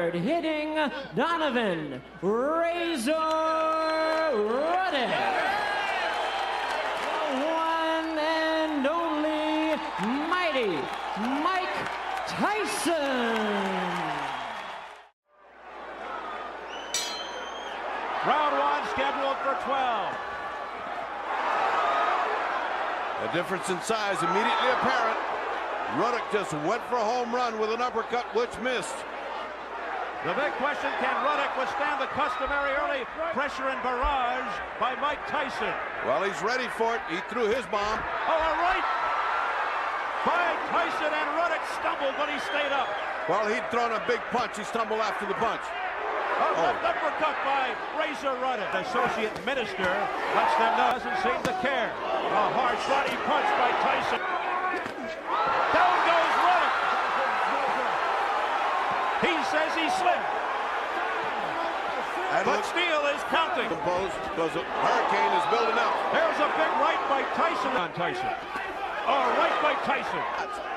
hard hitting Donovan Razor Ruddock. The one and only mighty Mike Tyson. Round one scheduled for 12. The difference in size immediately apparent. Ruddock just went for a home run with an uppercut which missed. The big question, can Ruddock withstand the customary early pressure and barrage by Mike Tyson? Well, he's ready for it. He threw his bomb. Oh, all right. By Tyson, and Ruddock stumbled, but he stayed up. Well, he'd thrown a big punch. He stumbled after the punch. Left uppercut by Razor Ruddock. The associate minister lets them know, doesn't seem to care. A hard body punch by Tyson. Down goes Ruddock. He says he slipped. But Steele is counting. The post because a hurricane is building up. There's a big right by Tyson on Tyson. Oh, right by Tyson.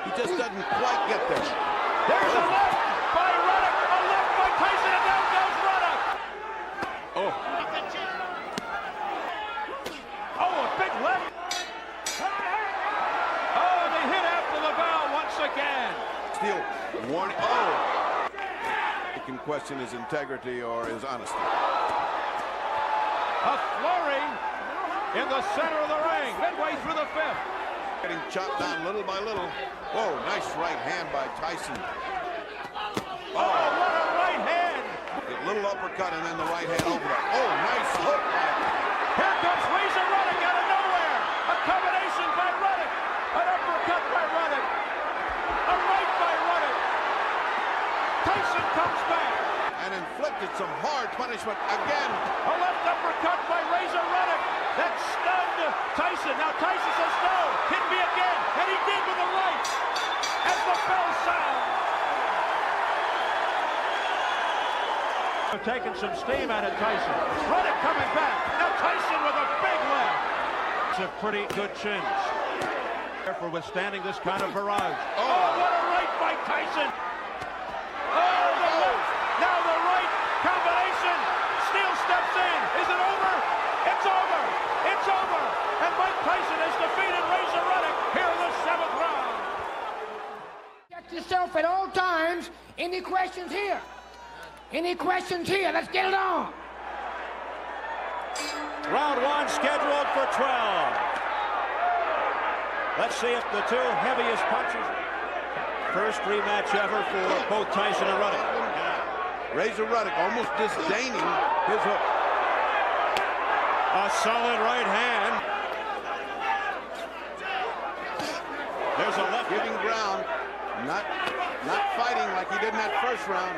He just doesn't quite get there. There's a left by Ruddock. A left by Tyson, and down goes Ruddock. Oh. Oh, a big left. Oh, they hit after the bell once again. Steele warning. Oh. He can question his integrity or his honesty. A flurry in the center of the ring, midway through the fifth. Getting chopped down little by little. Whoa, nice right hand by Tyson. Oh, what a right hand. A little uppercut and then the right hand over there. Oh, nice hook. Here comes Razor Ruddock out of nowhere. A combination by Ruddock. An uppercut by Ruddock. A right by Ruddock. Tyson comes back. And inflicted some hard punishment again. A left uppercut by Razor Ruddock. That stunned Tyson. Now Tyson says no. Hit me again. And he did with the right. As the bell sounds. Taking some steam out of Tyson. Ruddock coming back. Now Tyson with a big left. It's a pretty good chins. For withstanding this kind of barrage. Oh, what a right by Tyson. Oh, the left. Now the right combination. Steele steps in. Is it over? It's over. It's over. And Mike Tyson has defeated Razor Ruddock here in the 7th round. Check yourself at all times. Any questions here? Any questions here? Let's get it on. Round one scheduled for 12. Let's see if the two heaviest punches. First rematch ever for both Tyson and Ruddock. Razor Ruddock almost disdaining his hook. A solid right hand. There's a left. Giving ground. Not fighting like he did in that first round.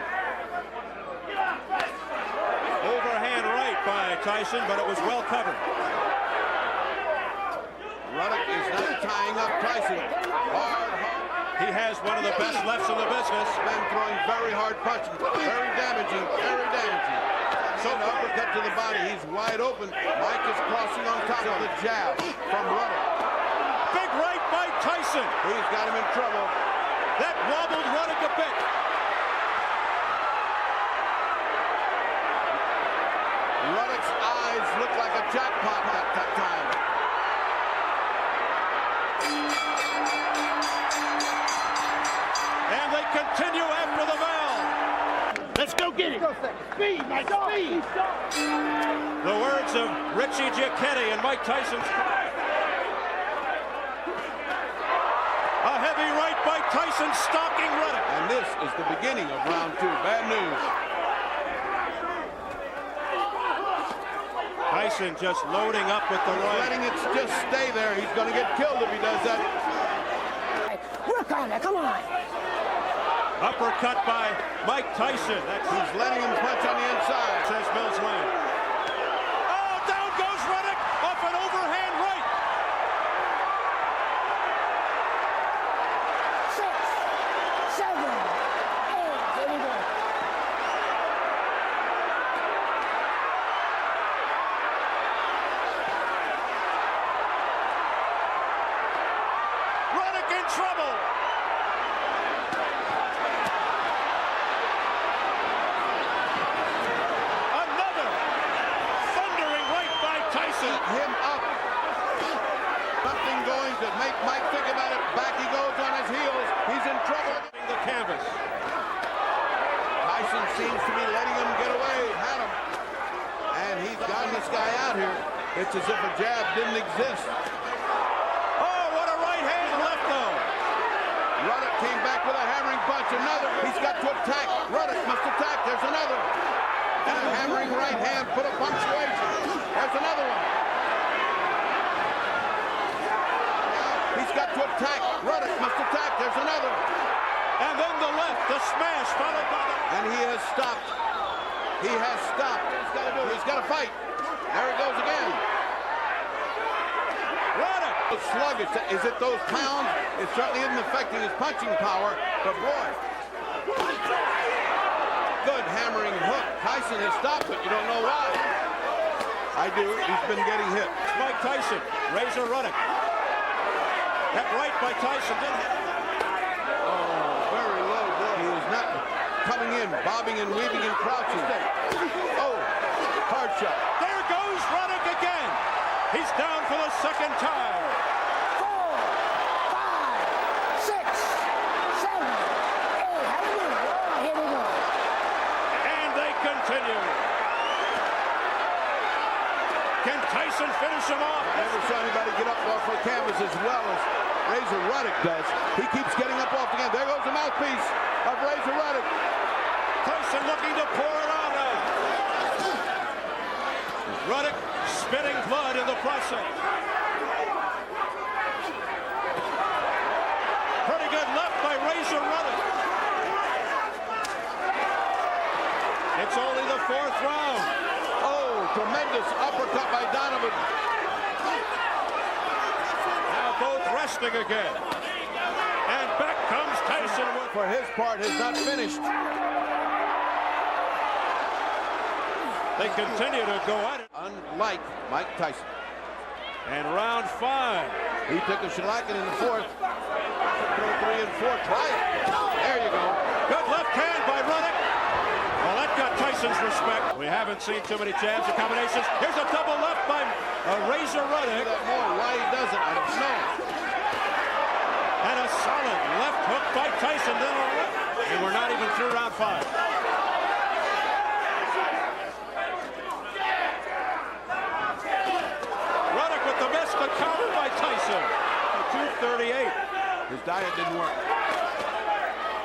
Overhand right by Tyson, but it was well covered. Ruddock is not tying up Tyson. Hard. He has one of the best lefts in the business. Been throwing very hard punches. Very damaging. Very damaging. So an uppercut to the body. He's wide open. Mike is crossing on top of the jab from Ruddock. Big right by Tyson. He's got him in trouble. That wobbled Ruddock a bit. Ruddock's eyes look like a jackpot at that time. And they continue after the bell. Let's go get it. Speed, Mike, speed. The words of Richie Giacchetti and Mike Tyson's. A heavy right by Tyson, stalking Ruddock. And this is the beginning of round two. Bad news. Tyson just loading up with the right. Letting it just stay there. He's going to get killed if he does that. Work on it. Come on. Uppercut by Mike Tyson. He's letting him punch on the inside. Says Mills Lane. Oh, down goes Ruddock off an overhand right. 6, 7, 8. Here we go. Ruddock in trouble. him up. Something going to make Mike think about it. Back he goes on his heels. He's in trouble. The canvas. Tyson seems to be letting him get away. Had him. And he's gotten this guy out here. It's as if a jab didn't exist. Oh, what a right hand left though. Ruddock came back with a hammering punch. Another. He's got to attack. Ruddock must attack. There's another. And a hammering right hand put a punctuation. There's another one. He's got to attack. Ruddock must attack. There's another. And then the left, the smash, followed by the... And he has stopped. He has stopped. He's got to fight. There it goes again. Ruddock! Sluggish. Is it those pounds? It certainly isn't affecting his punching power. But boy. Good hammering hook. Tyson has stopped it. You don't know why. I do. He's been getting hit. Mike Tyson, Razor Ruddock. That right by Tyson didn't hit. Oh, very low blow. He was not coming in, bobbing and weaving and crouching. Oh, hard shot. There goes Ruddock again. He's down for the second time. 4, 5, 6, 7, 8. Hallelujah. Oh, here we go. And they continue. Can Tyson finish him off? Never saw anybody get up off the canvas as well as Razor Ruddock does. He keeps getting up off the canvas. There goes the mouthpiece of Razor Ruddock. Tyson looking to pour it on now. Ruddock spitting blood in the process. Pretty good left by Razor Ruddock. It's only the 4th round. Oh, tremendous uppercut by Donovan. Now both resting again. And back comes Tyson. For his part, has not finished. They continue to go at it. Unlike Mike Tyson. And round 5. He took a shellacking in the 4th. 3 and 4. Try it. There you go. Good left hand by Ruddock. Well, that got Tyson's respect. We haven't seen too many jabs or combinations. Here's a double left by Razor Ruddock. That more. Why he doesn't, I don't know. And a solid left hook by Tyson. And we're not even through round 5. Ruddock with the miss, the counter by Tyson. 238. His diet didn't work.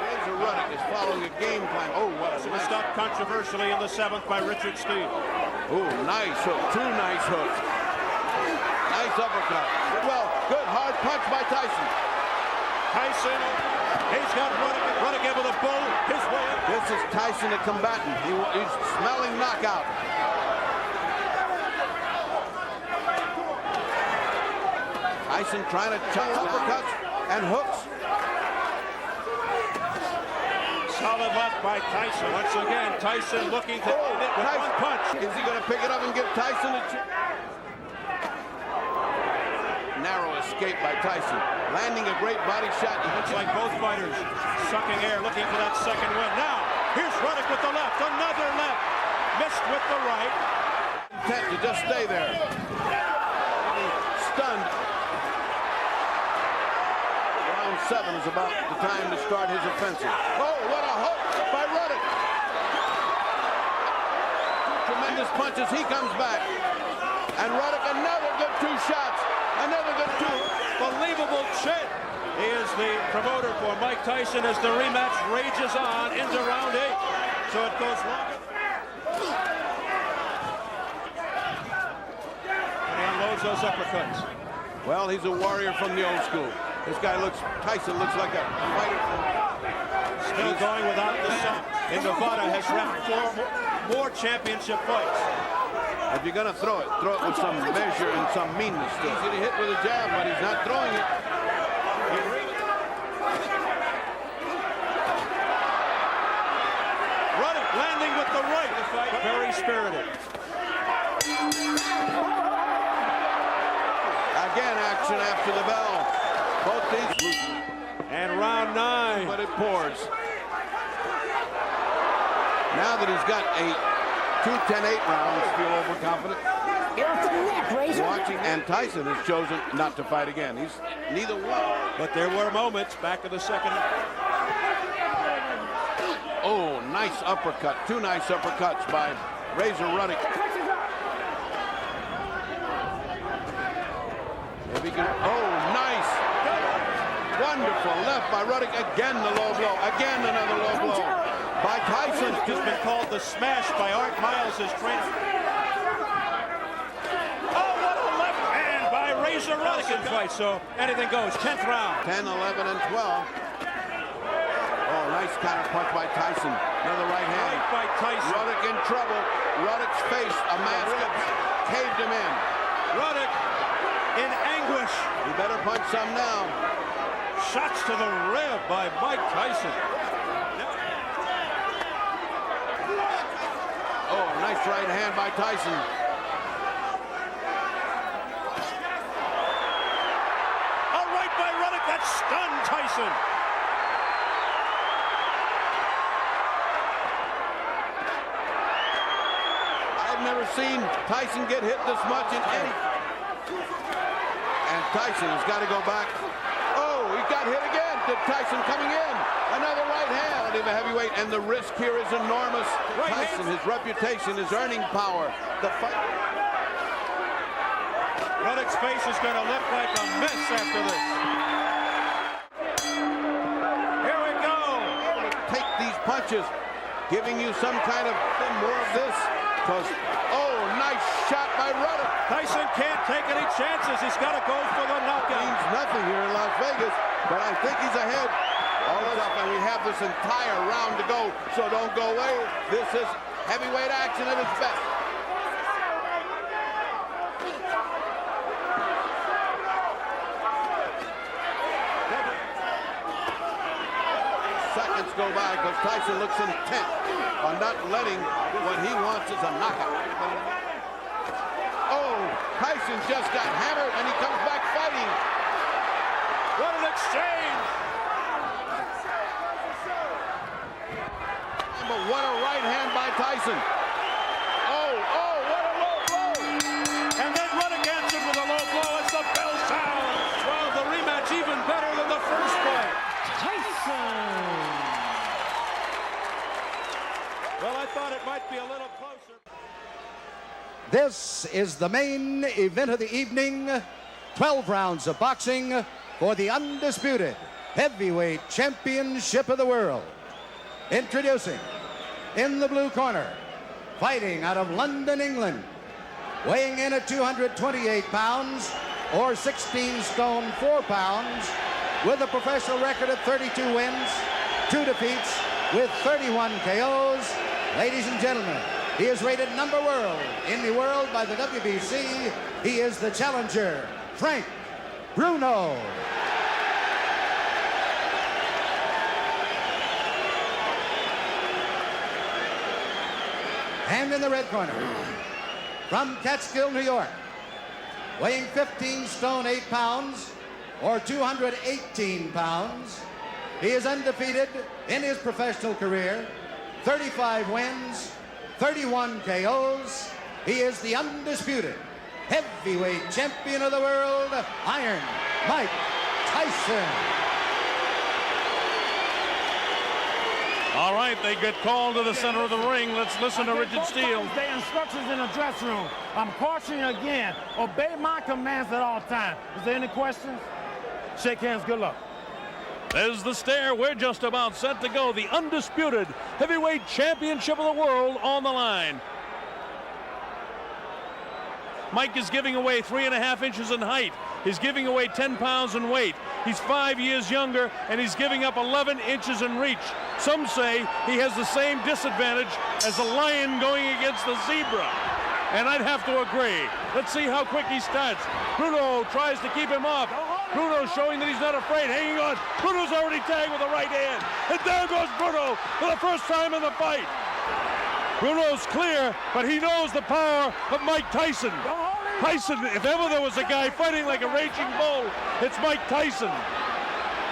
Razor Ruddock is following a game plan. Oh, what a It was stopped controversially in the 7th by Richard Steele. Oh, nice hook. 2 nice hooks. Nice uppercut. Well, good hard punch by Tyson. Tyson, he's got Ruddock. Ruddock able to bull his way up. This is Tyson, the combatant. He's smelling knockout. Tyson trying to chuck uppercuts and hooks. Solid left by Tyson. Once again, Tyson looking to end it with one punch. Is he going to pick it up and give Tyson a narrow escape by Tyson. Landing a great body shot. Looks like both fighters sucking air, looking for that second win. Now, here's Ruddock with the left. Another left. Missed with the right. Intent to just stay there. Stunned. Round 7 is about the time to start his offensive. Oh, what a hook by Ruddock. Tremendous punches. He comes back. And Ruddock, another good 2 shots. Another good 2. Unbelievable chin. He is the promoter for Mike Tyson as the rematch rages on into round 8. So it goes longer. And he unloads those uppercuts. Well, he's a warrior from the old school. This guy Tyson looks like a fighter from... Still going without the shot. In Nevada has ref 4 more championship fights. If you're going to throw it with some measure and some meanness. Easy to hit with a jab, but he's not throwing it. Ruddock landing with the right. The fight very spirited. Again, action after the bell. Both these. And round 9. But it pours. Now that he's got 2 10-8 rounds, feel overconfident. Get off the neck, Razor. Watching, and Tyson has chosen not to fight again. He's neither one. But there were moments back in the second. Oh, nice uppercut. Two nice uppercuts by Razor Ruddock. Oh, nice. Wonderful left by Ruddock. Again the low blow. Again another low blow by Tyson. Just been called the smash by Art Miles, his trainer. Oh, what a left hand by Razor Ruddock in fight. So anything goes. 10th round. 10, 11, and 12. Oh, nice counter punch by Tyson. Another right hand. Right by Tyson. Ruddock in trouble. Ruddock's face, a mask caved him in. Ruddock in anguish. He better punch some now. Shots to the rib by Mike Tyson. Oh, nice right hand by Tyson. All right by Ruddock. That stunned Tyson. I've never seen Tyson get hit this much in any. And Tyson has got to go back. Oh, he got hit again. Did Tyson coming in? Another right hand on the heavyweight, and the risk here is enormous. Tyson, his reputation, his earning power. The fight. Ruddock's face is going to look like a mess after this. Here we go. Take these punches, giving you some kind of more of this. Oh, nice shot by Ruddock. Tyson can't take any chances. He's got to go for the knockout. Means nothing here in Las Vegas, but I think he's ahead. All is up, and we have this entire round to go, so don't go away. This is heavyweight action at its best. Seconds go by because Tyson looks intent on not letting what he wants is a knockout. Oh, Tyson just got hammered and he comes back fighting. What an exchange! But what a right hand by Tyson. Oh, what a low blow. And then Ruddock answered with a low blow as the bell sounds. Well, the rematch even better than the first fight. Tyson. Well, I thought it might be a little closer. This is the main event of the evening. 12 rounds of boxing for the undisputed heavyweight championship of the world. Introducing, in the blue corner, fighting out of London, England, weighing in at 228 pounds or 16 stone 4 pounds, with a professional record of 32 wins, 2 defeats, with 31 KOs. Ladies and gentlemen, he is rated number world in the world by the WBC. He is the challenger, Frank Bruno. And in the red corner, from Catskill, New York, weighing 15 stone 8 pounds or 218 pounds, he is undefeated in his professional career, 35 wins, 31 KOs. He is the undisputed heavyweight champion of the world, Iron Mike Tyson. All right, they get called to the center of the ring. Let's listen to Richard Steele. The instructions in the dressing room. I'm cautioning you again. Obey my commands at all times. Is there any questions? Shake hands. Good luck. There's the stare. We're just about set to go. The undisputed heavyweight championship of the world on the line. Mike is giving away 3.5 inches in height. He's giving away 10 pounds in weight. He's 5 years younger, and he's giving up 11 inches in reach. Some say he has the same disadvantage as a lion going against the zebra. And I'd have to agree. Let's see how quick he starts. Bruno tries to keep him off. Bruno showing that he's not afraid, hanging on. Bruno's already tagged with a right hand. And there goes Bruno for the first time in the fight. Bruno's clear, but he knows the power of Mike Tyson. Tyson, if ever there was a guy fighting like a raging bull, it's Mike Tyson.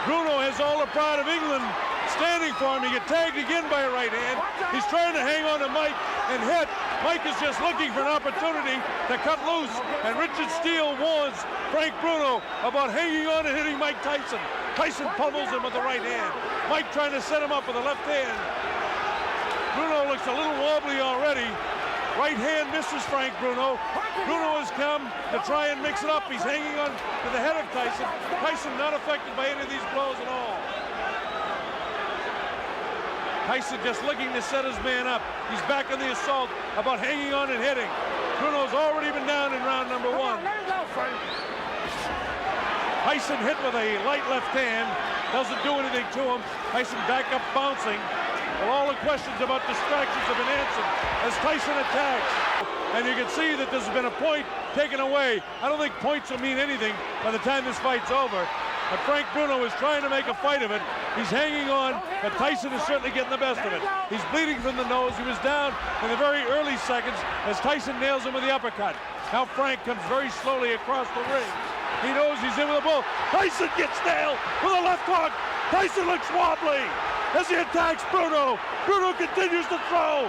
Bruno has all the pride of England standing for him. He got tagged again by a right hand. He's trying to hang on to Mike, and hit. Mike is just looking for an opportunity to cut loose, and Richard Steele warns Frank Bruno about hanging on and hitting Mike Tyson. Tyson pummels him with the right hand. Mike trying to set him up with the left hand. Bruno looks a little wobbly already. Right hand misses Frank Bruno. Bruno has come to try and mix it up. He's hanging on to the head of Tyson. Tyson not affected by any of these blows at all. Tyson just looking to set his man up. He's back in the assault about hanging on and hitting. Bruno's already been down in round number one. Tyson hit with a light left hand. Doesn't do anything to him. Tyson back up bouncing. Well, all the questions about distractions have been answered as Tyson attacks. And you can see that there's been a point taken away. I don't think points will mean anything by the time this fight's over. But Frank Bruno is trying to make a fight of it. He's hanging on, but Tyson is certainly getting the best of it. He's bleeding from the nose. He was down in the very early seconds as Tyson nails him with the uppercut. Now Frank comes very slowly across the ring. He knows he's in with a bull. Tyson gets nailed with a left hook. Tyson looks wobbly as he attacks Bruno. Bruno continues to throw.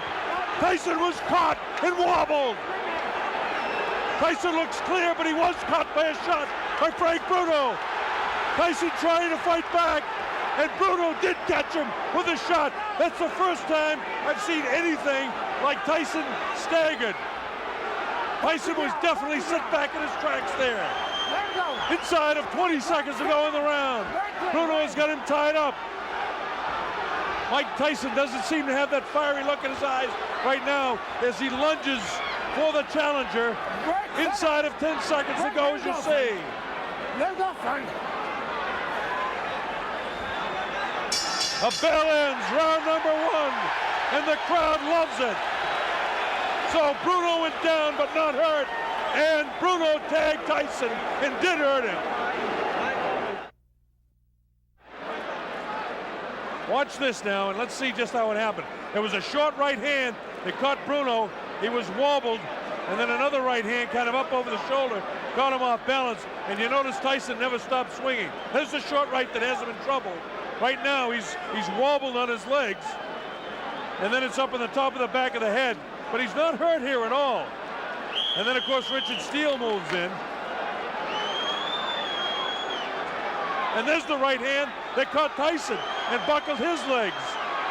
Tyson was caught and wobbled. Tyson looks clear, but he was caught by a shot by Frank Bruno. Tyson trying to fight back, and Bruno did catch him with a shot. That's the first time I've seen anything like Tyson staggered. Tyson was definitely set back in his tracks there. Inside of 20 seconds to go in the round. Bruno has got him tied up. Mike Tyson doesn't seem to have that fiery look in his eyes right now as he lunges for the challenger. Inside of 10 seconds to go, as you see. A bell ends round number one, and the crowd loves it. So Bruno went down but not hurt, and Bruno tagged Tyson and did hurt him. Watch this now, and let's see just how it happened. There was a short right hand that caught Bruno. He was wobbled, and then another right hand kind of up over the shoulder got him off balance, and you notice Tyson never stopped swinging. There's the short right that has him in trouble. Right now, he's wobbled on his legs, and then it's up in the top of the back of the head, but he's not hurt here at all. And then, of course, Richard Steele moves in. And there's the right hand that caught Tyson and buckled his legs.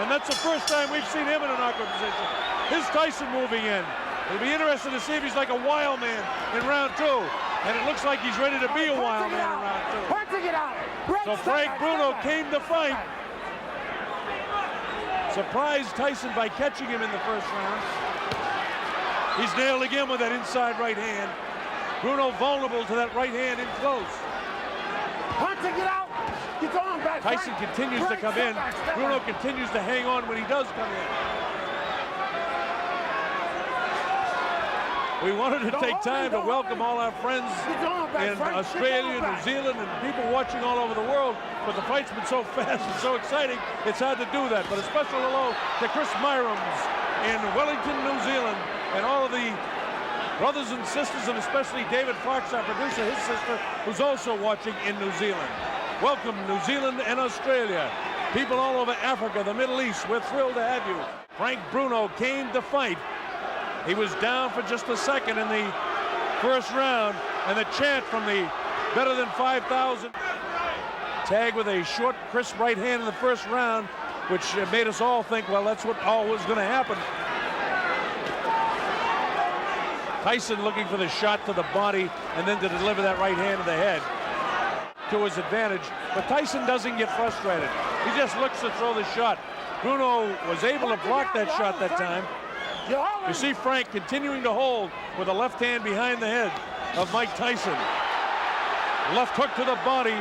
And that's the first time we've seen him in an awkward position. Here's Tyson moving in. It'll be interesting to see if he's like a wild man in round two. And it looks like he's ready to be a wild man in round two. So Frank Bruno came to fight. Surprised Tyson by catching him in the first round. He's nailed again with that inside right hand. Bruno vulnerable to that right hand in close. Tyson continues to come in. Bruno continues to hang on when he does come in. We wanted to take time to welcome all our friends in Australia, New Zealand, and people watching all over the world, but the fight's been so fast and so exciting, it's hard to do that. But a special hello to Chris Myrams in Wellington, New Zealand, and all of the brothers and sisters, and especially David Fox, our producer, his sister, who's also watching in New Zealand. Welcome, New Zealand and Australia. People all over Africa, the Middle East, we're thrilled to have you. Frank Bruno came to fight. He was down for just a second in the first round, and the chant from the better than 5,000. Tag with a short, crisp right hand in the first round, which made us all think, well, that's what all was going to happen. Tyson looking for the shot to the body and then to deliver that right hand to the head to his advantage. But Tyson doesn't get frustrated. He just looks to throw the shot. Bruno was able to block that shot that time. You see Frank continuing to hold with a left hand behind the head of Mike Tyson. Left hook to the body.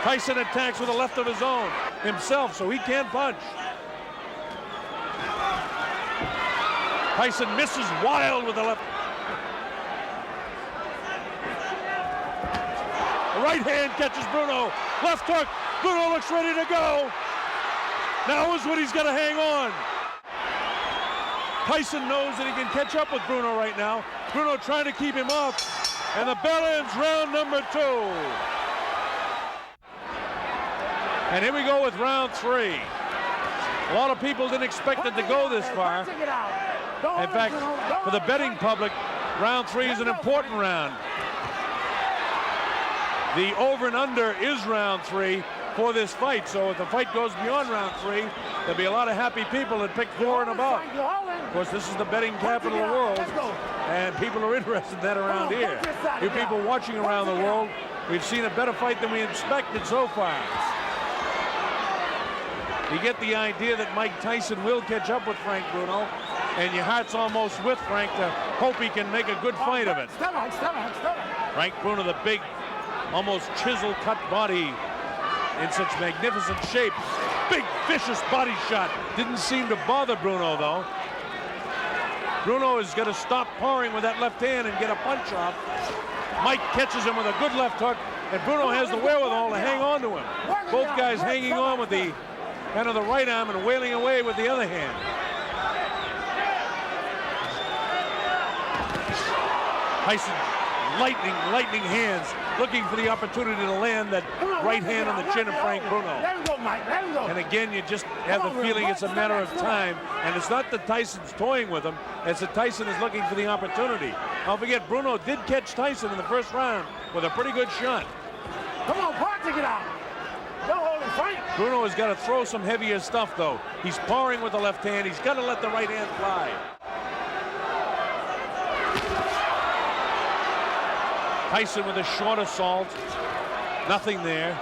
Tyson attacks with a left of his own himself, so he can't punch. Tyson misses wild with the left. The right hand catches Bruno. Left hook. Bruno looks ready to go. Now is when he's got to hang on. Tyson knows that he can catch up with Bruno right now. Bruno trying to keep him off. And the bell ends round number two. And here we go with round three. A lot of people didn't expect it to go this far. In fact, for the betting public, round 3 is an important round. The over and under is round 3 for this fight. So if the fight goes beyond round 3, there'll be a lot of happy people that pick 4 and above. Of course, this is the betting capital of the world, and people are interested in that around here. You people watching around the world, we've seen a better fight than we expected so far. You get the idea that Mike Tyson will catch up with Frank Bruno, and your heart's almost with Frank to hope he can make a good fight of it. Frank Bruno, the big, almost chisel-cut body in such magnificent shape. Big, vicious body shot. Didn't seem to bother Bruno, though. Bruno has got to stop pawing with that left hand and get a punch off. Mike catches him with a good left hook, and Bruno has the wherewithal to hang on to him. Both guys hanging on with the kind of the right arm and wailing away with the other hand. Tyson, lightning hands, looking for the opportunity to land that right hand on the chin of Frank Bruno. And again, you just have the feeling it's a matter of time. And it's not that Tyson's toying with him, it's that Tyson is looking for the opportunity. Don't forget, Bruno did catch Tyson in the first round with a pretty good shot. Come on, Parker, get out. Don't hold him, Frank. Bruno has got to throw some heavier stuff, though. He's pawing with the left hand. He's got to let the right hand fly. Tyson with a short assault. Nothing there.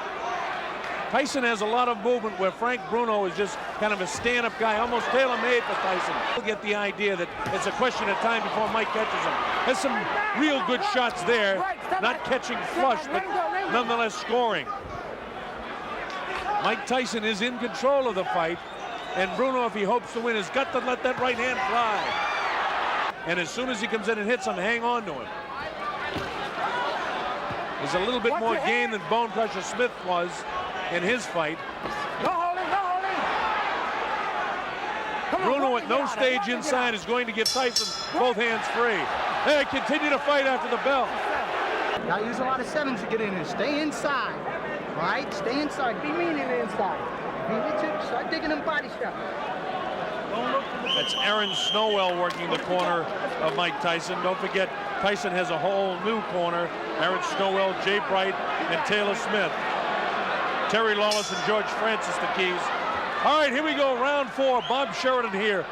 Tyson has a lot of movement where Frank Bruno is just kind of a stand-up guy, almost tailor-made for Tyson. You'll get the idea that it's a question of time before Mike catches him. Has some real good shots there, not catching flush, but nonetheless scoring. Mike Tyson is in control of the fight, and Bruno, if he hopes to win, has got to let that right hand fly. And as soon as he comes in and hits him, hang on to him. There's a little bit more game than Bone Crusher Smith was in his fight. Bruno at no stage inside is going to give Tyson both hands free. They continue to fight after the bell. Gotta use a lot of sevens to get in there. Stay inside, right? Stay inside. Be mean in the inside. Start digging them body shots. That's Aaron Snowell working the corner of Mike Tyson. Don't forget, Tyson has a whole new corner. Aaron Snowell, Jay Bright, and Taylor Smith. Terry Lawless and George Francis, the keys. All right, here we go, round 4. Bob Sheridan here.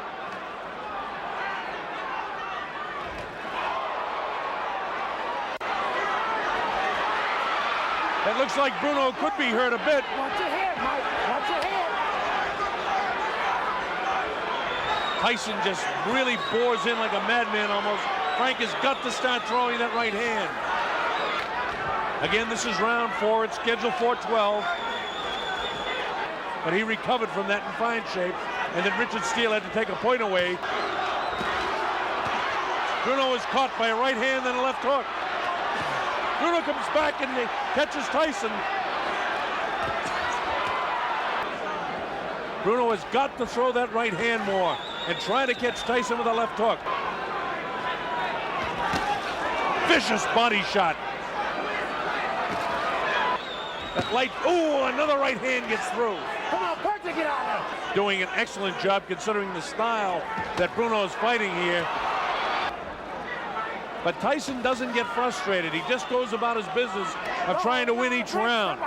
It looks like Bruno could be hurt a bit. Watch your head, Mike. Watch your head. Tyson just really bores in like a madman almost. Frank has got to start throwing that right hand. Again, this is round 4. It's scheduled for 12. But he recovered from that in fine shape. And then Richard Steele had to take a point away. Bruno is caught by a right hand and a left hook. Bruno comes back and catches Tyson. Bruno has got to throw that right hand more and try to catch Tyson with a left hook. Vicious body shot. That light, ooh, another right hand gets through. Come on, Parker, get out of there. Doing an excellent job considering the style that Bruno is fighting here. But Tyson doesn't get frustrated. He just goes about his business of trying to win each round.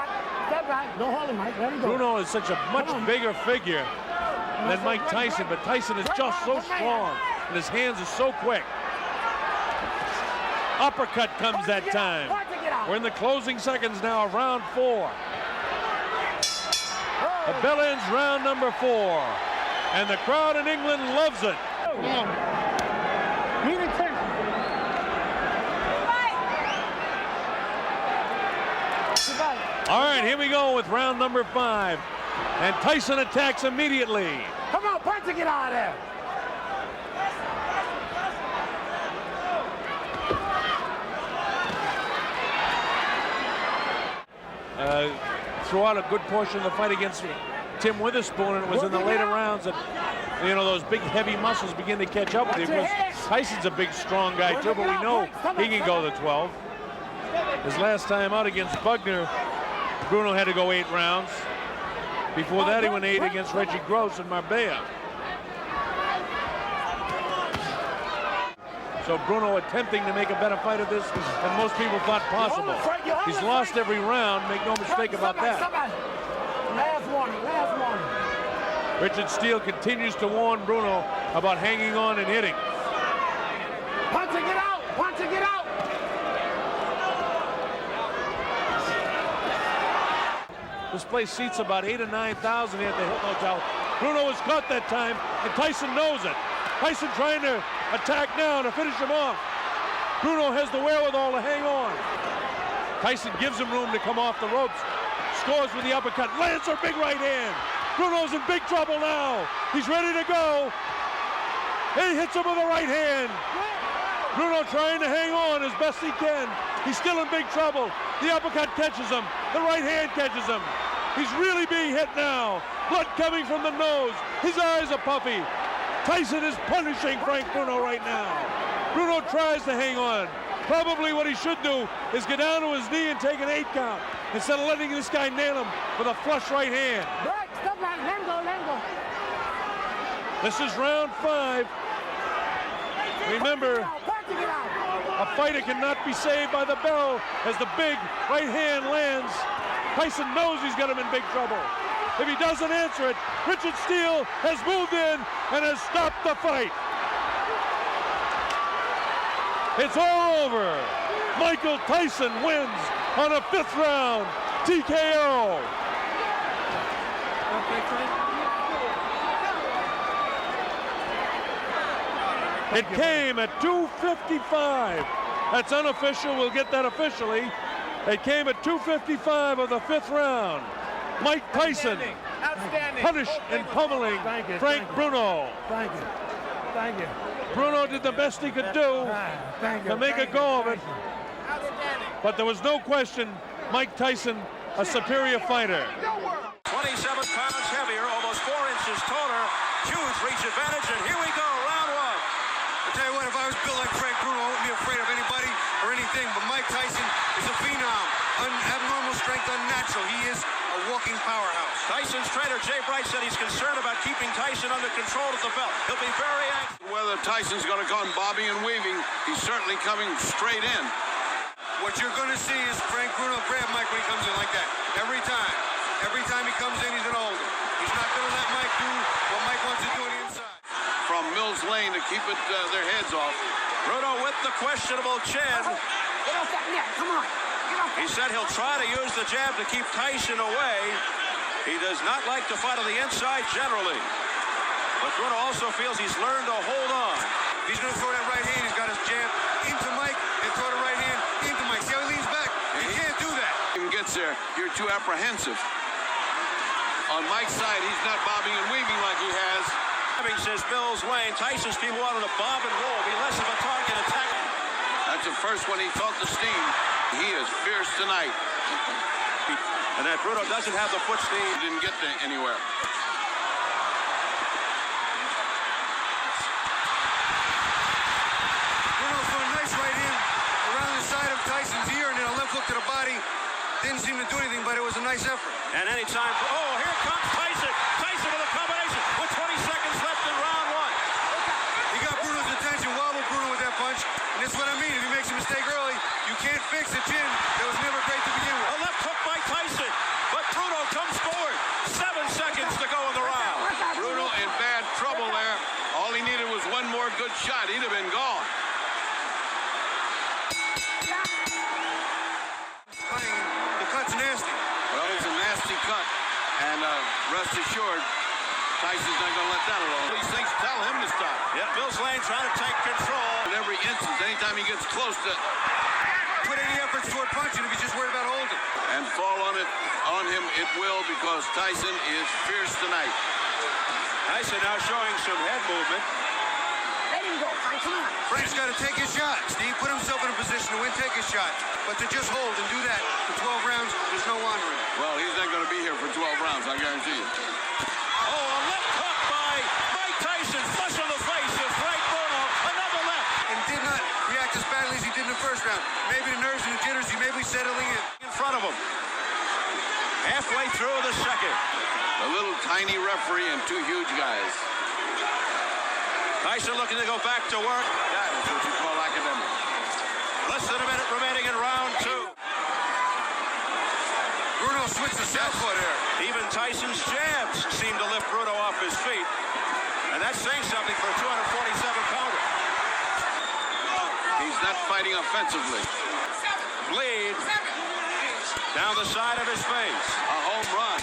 Don't hold him, Mike. Let him go. Bruno is such a much bigger figure than Mike Tyson, but Tyson is just so strong, and his hands are so quick. Uppercut comes that time. We're in the closing seconds now of round 4. The bell ends round number 4, and the crowd in England loves it. All right, here we go with round number 5. And Tyson attacks immediately. Come on, Parker, get out of there. Throughout a good portion of the fight against Tim Witherspoon, and it was in the later rounds that, you know, those big heavy muscles begin to catch up with him. Tyson's a big strong guy too, but we know he can go to 12. His last time out against Bugner, Bruno had to go 8 rounds. Before that, he went 8 against Reggie Gross in Marbella. So Bruno attempting to make a better fight of this than most people thought possible. He's lost every round, make no mistake about that. Last warning, last warning. Richard Steele continues to warn Bruno about hanging on and hitting. Punching it out, punching it out. This place seats about 8,000 or 9,000 here at the Hilton Hotel. Bruno was caught that time, and Tyson knows it. Tyson trying to attack now to finish him off. Bruno has the wherewithal to hang on. Tyson gives him room to come off the ropes. Scores with the uppercut, lands a big right hand. Bruno's in big trouble now. He's ready to go. He hits him with a right hand. Bruno trying to hang on as best he can. He's still in big trouble. The uppercut catches him. The right hand catches him. He's really being hit now. Blood coming from the nose. His eyes are puffy. Tyson is punishing Frank Bruno right now. Bruno tries to hang on. Probably what he should do is get down to his knee and take an 8 count instead of letting this guy nail him with a flush right hand. Stop that. Let him go, let him go. This is round 5. Remember, a fighter cannot be saved by the bell as the big right hand lands. Tyson knows he's got him in big trouble. If he doesn't answer it, Richard Steele has moved in and has stopped the fight. It's all over. Michael Tyson wins on a 5th round TKO. It came at 2:55. That's unofficial. We'll get that officially. It came at 2:55 of the 5th round. Mike Tyson punished and pummeling Frank Bruno. Thank you. Thank you. Bruno did the best he could do to make a go of it. But there was no question Mike Tyson a superior fighter. 27 pounds heavier, almost 4 inches taller. Huge reach advantage, and here we go, round 1. I'll tell you what, if I was built like Frank Bruno, I wouldn't be afraid of anybody or anything, but Mike Tyson is a phenom. Abnormal strength, unnatural. He is a walking powerhouse. Tyson's trainer, Jay Bright, said he's concerned about keeping Tyson under control at the belt. He'll be very anxious. Whether Tyson's going to come bobbing and weaving, he's certainly coming straight in. What you're going to see is Frank Bruno grab Mike when he comes in like that. Every time. Every time he comes in, he's going to hold him. He's not going to let Mike do what Mike wants to do on the inside. From Mills Lane to keep it their heads off. Bruno with the questionable chin. Get off that neck, come on. He said he'll try to use the jab to keep Tyson away. He does not like to fight on the inside generally. But Bruno also feels he's learned to hold on. If he's going to throw that right hand, he's got his jab into Mike and throw the right hand into Mike. See how he leans back? He can't do that. He gets there, you're too apprehensive. On Mike's side, he's not bobbing and weaving like he has. Says Mills Lane. Tyson's people wanted to bob and roll, be less of a target attack. That's the first when he felt the steam. He is fierce tonight. And that Bruno doesn't have the foot steam. He didn't get there anywhere. Bruno threw a nice right in around the side of Tyson's ear and then a left hook to the body. Didn't seem to do anything, but it was a nice effort. And anytime, oh, here comes Tyson. Tyson with a combination with 20 seconds left in round 1. He got Bruno's attention, wobbled Bruno with that punch. And that's what I mean. If he makes a mistake early, you can't fix a chin that was never great to begin with. A left hook by Tyson, but Bruno comes forward. 7 seconds to go in the round. Bruno in bad trouble there. All he needed was one more good shot. He'd have been gone. The cut's nasty. Well, it's a nasty cut. And rest assured, Tyson's not going to let that alone. These things tell him to stop. Yeah, Mills Lane trying to take control. In every instance, anytime he gets close to Put any efforts toward punching if he's just worried about holding. and fall on him, it will, because Tyson is fierce tonight. Tyson now showing some head movement. Let him go, Frank, come on. Frank's got to take his shot. Steve put himself in a position to win, take his shot. But to just hold and do that for 12 rounds, there's no wandering. Well, he's not going to be here for 12 rounds, I guarantee you. Oh, a left hook by Mike Tyson. Flush on the face of Frank Bruno. Another left. And did not react as badly as he did in the first round. Maybe the nerves and the jitters, he may be settling in. In front of him. Halfway through the second. A little tiny referee and two huge guys. Tyson looking to go back to work. That is what you call academic. Less than a minute remaining in round 2. Bruno switched the set foot here. Even Tyson's jabs seem to lift Bruno off his feet. And that's saying something for a 247-pounder. He's not fighting offensively. Bleed down the side of his face. A home run.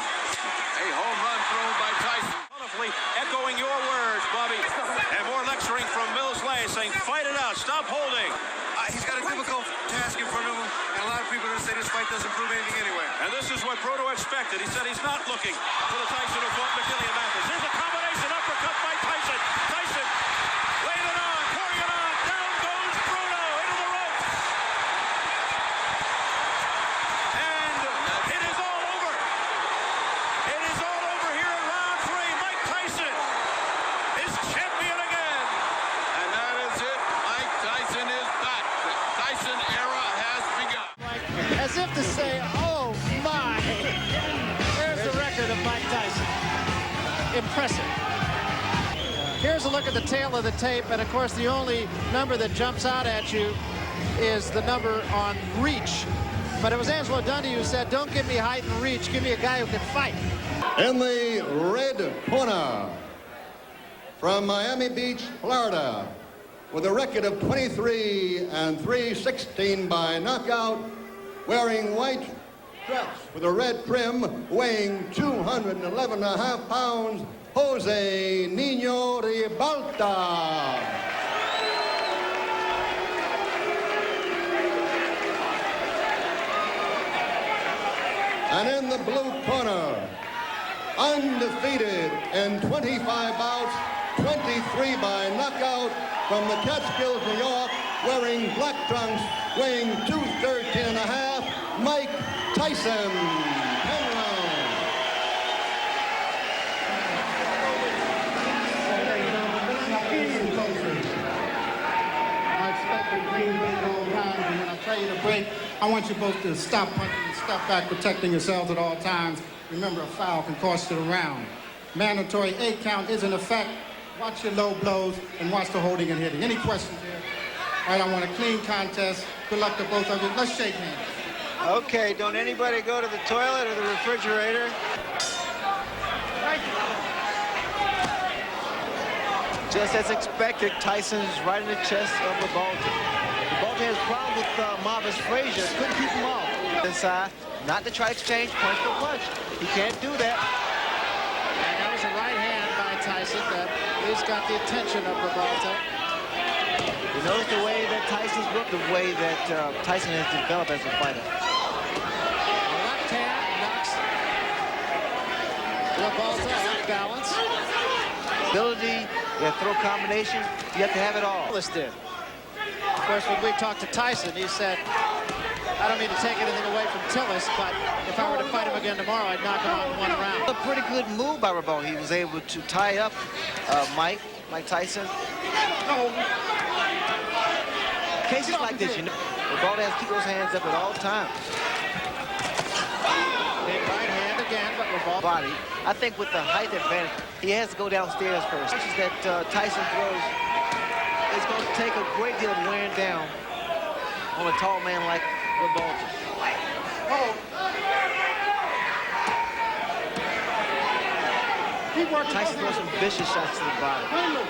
A home run thrown by Tyson. Wonderfully echoing your words, Bobby. And more lecturing from Mills Lay saying, fight it out, stop holding. He's got a difficult task in front of him, and a lot of people are going to say this fight doesn't prove anything anyway. And this is what Bruno expected. He said he's not looking for the Tyson who fought McGilly and Mathis. Here's a combination uppercut by Tyson. Tyson laying it on, pouring it on. Down goes Bruno into the ropes. And it is all over. It is all over here in round 3. Mike Tyson is champion again. And that is it. Mike Tyson is back. The Tyson era has begun. As if to say, oh my, there's the record of Mike Tyson. Impressive. Here's a look at the tail of the tape, and of course the only number that jumps out at you is the number on reach. But it was Angelo Dundee who said, don't give me height and reach, give me a guy who can fight. In the red corner, from Miami Beach, Florida, with a record of 23 and 3/16 by knockout, wearing white dress with a red trim, weighing 211.5 pounds, José Ribalta. And in the blue corner, undefeated in 25 bouts, 23 by knockout, from the Catskills, New York, wearing black trunks, weighing 213.5, Mike Tyson. 10 rounds. I expect the green bait all times, and when I tell you to break, I want you both to stop punching and step back, protecting yourselves at all times. Remember, a foul can cost you the round. Mandatory 8 count is in effect. Watch your low blows and watch the holding and hitting. Any questions here? All right, I want a clean contest. Good luck to both of you. Let's shake hands. Okay, don't anybody go to the toilet or the refrigerator. Just as expected, Tyson's right in the chest of Ribalta. Ribalta has a problem with Marvis Frazier. Couldn't keep him off. Inside, not to try to exchange punch for punch. He can't do that. And that was a right hand by Tyson that at least got the attention of Ribalta. You notice the way that Tyson's looked, the way that Tyson has developed as a fighter. The left hand knocks Ribalta off balance. Ability, the throw combination, you have to have it all. Of course, when we talked to Tyson, he said, I don't mean to take anything away from Tillis, but if I were to fight him again tomorrow, I'd knock him out in 1 round. A pretty good move by Ribalta. He was able to tie up Mike Tyson. Cases like this, you know, Ribalta has to keep those hands up at all times. Big right hand again, but Ribalta body. I think with the height advantage, he has to go downstairs first. Punches that Tyson throws is going to take a great deal of wearing down on a tall man like Ribalta. Tyson throws some vicious shots to the body. No.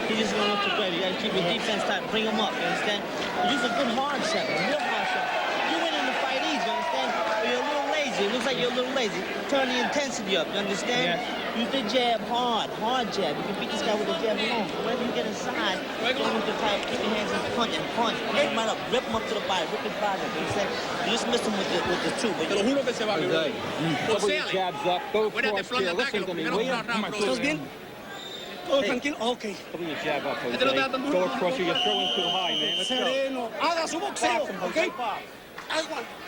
He's just going to look to grab you. You got to keep your defense tight, bring him up, you understand? Use a good hard shot, a real hard shot. You win in the fight easy, you understand? But you're a little lazy. It looks like you're a little lazy. Turn the intensity up, you understand? Yeah. Use the jab hard jab. You can beat this guy with a jab alone. But whenever you get inside, to try to keep your hands and punch and punch. Rip him right up, rip him up to the body, rip his body up. You understand? You just miss him with the two. But Te lo juro que se va a ver. Couple your jabs up, go cross here. Listen to me, will you? ¿Estás bien? Todo tranquilo. Ok. Couple your jab up, Jose. Go across here. You're throwing too high, man. Let's go. Sereno. Haga su boxeo, ok?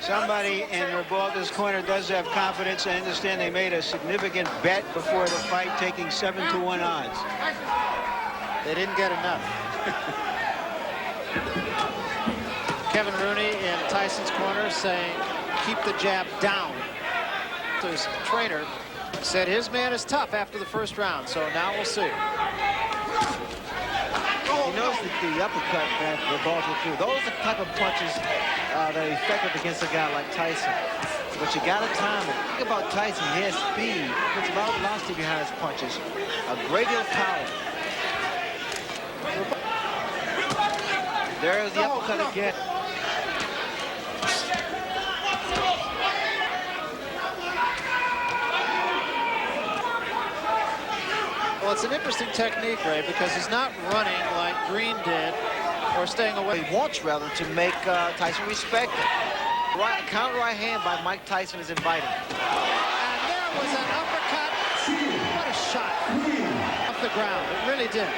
Somebody in Ribalta's corner does have confidence. I understand they made a significant bet before the fight, taking 7-to-1 odds. They didn't get enough. Kevin Rooney in Tyson's corner saying, keep the jab down. His trainer said his man is tough after the first round, so now we'll see. He knows the uppercut that Ribalta threw. Those are the type of punches that are effective against a guy like Tyson. But you got to time it. Think about Tyson. He has speed, puts a lot of velocity behind his punches, a great deal of power. There's the uppercut again. Well, it's an interesting technique, Ray, because he's not running like Green did or staying away. He wants, rather, to make Tyson respect it. Counter right hand by Mike Tyson is inviting. And there was an uppercut. What a shot. Off the ground. It really did.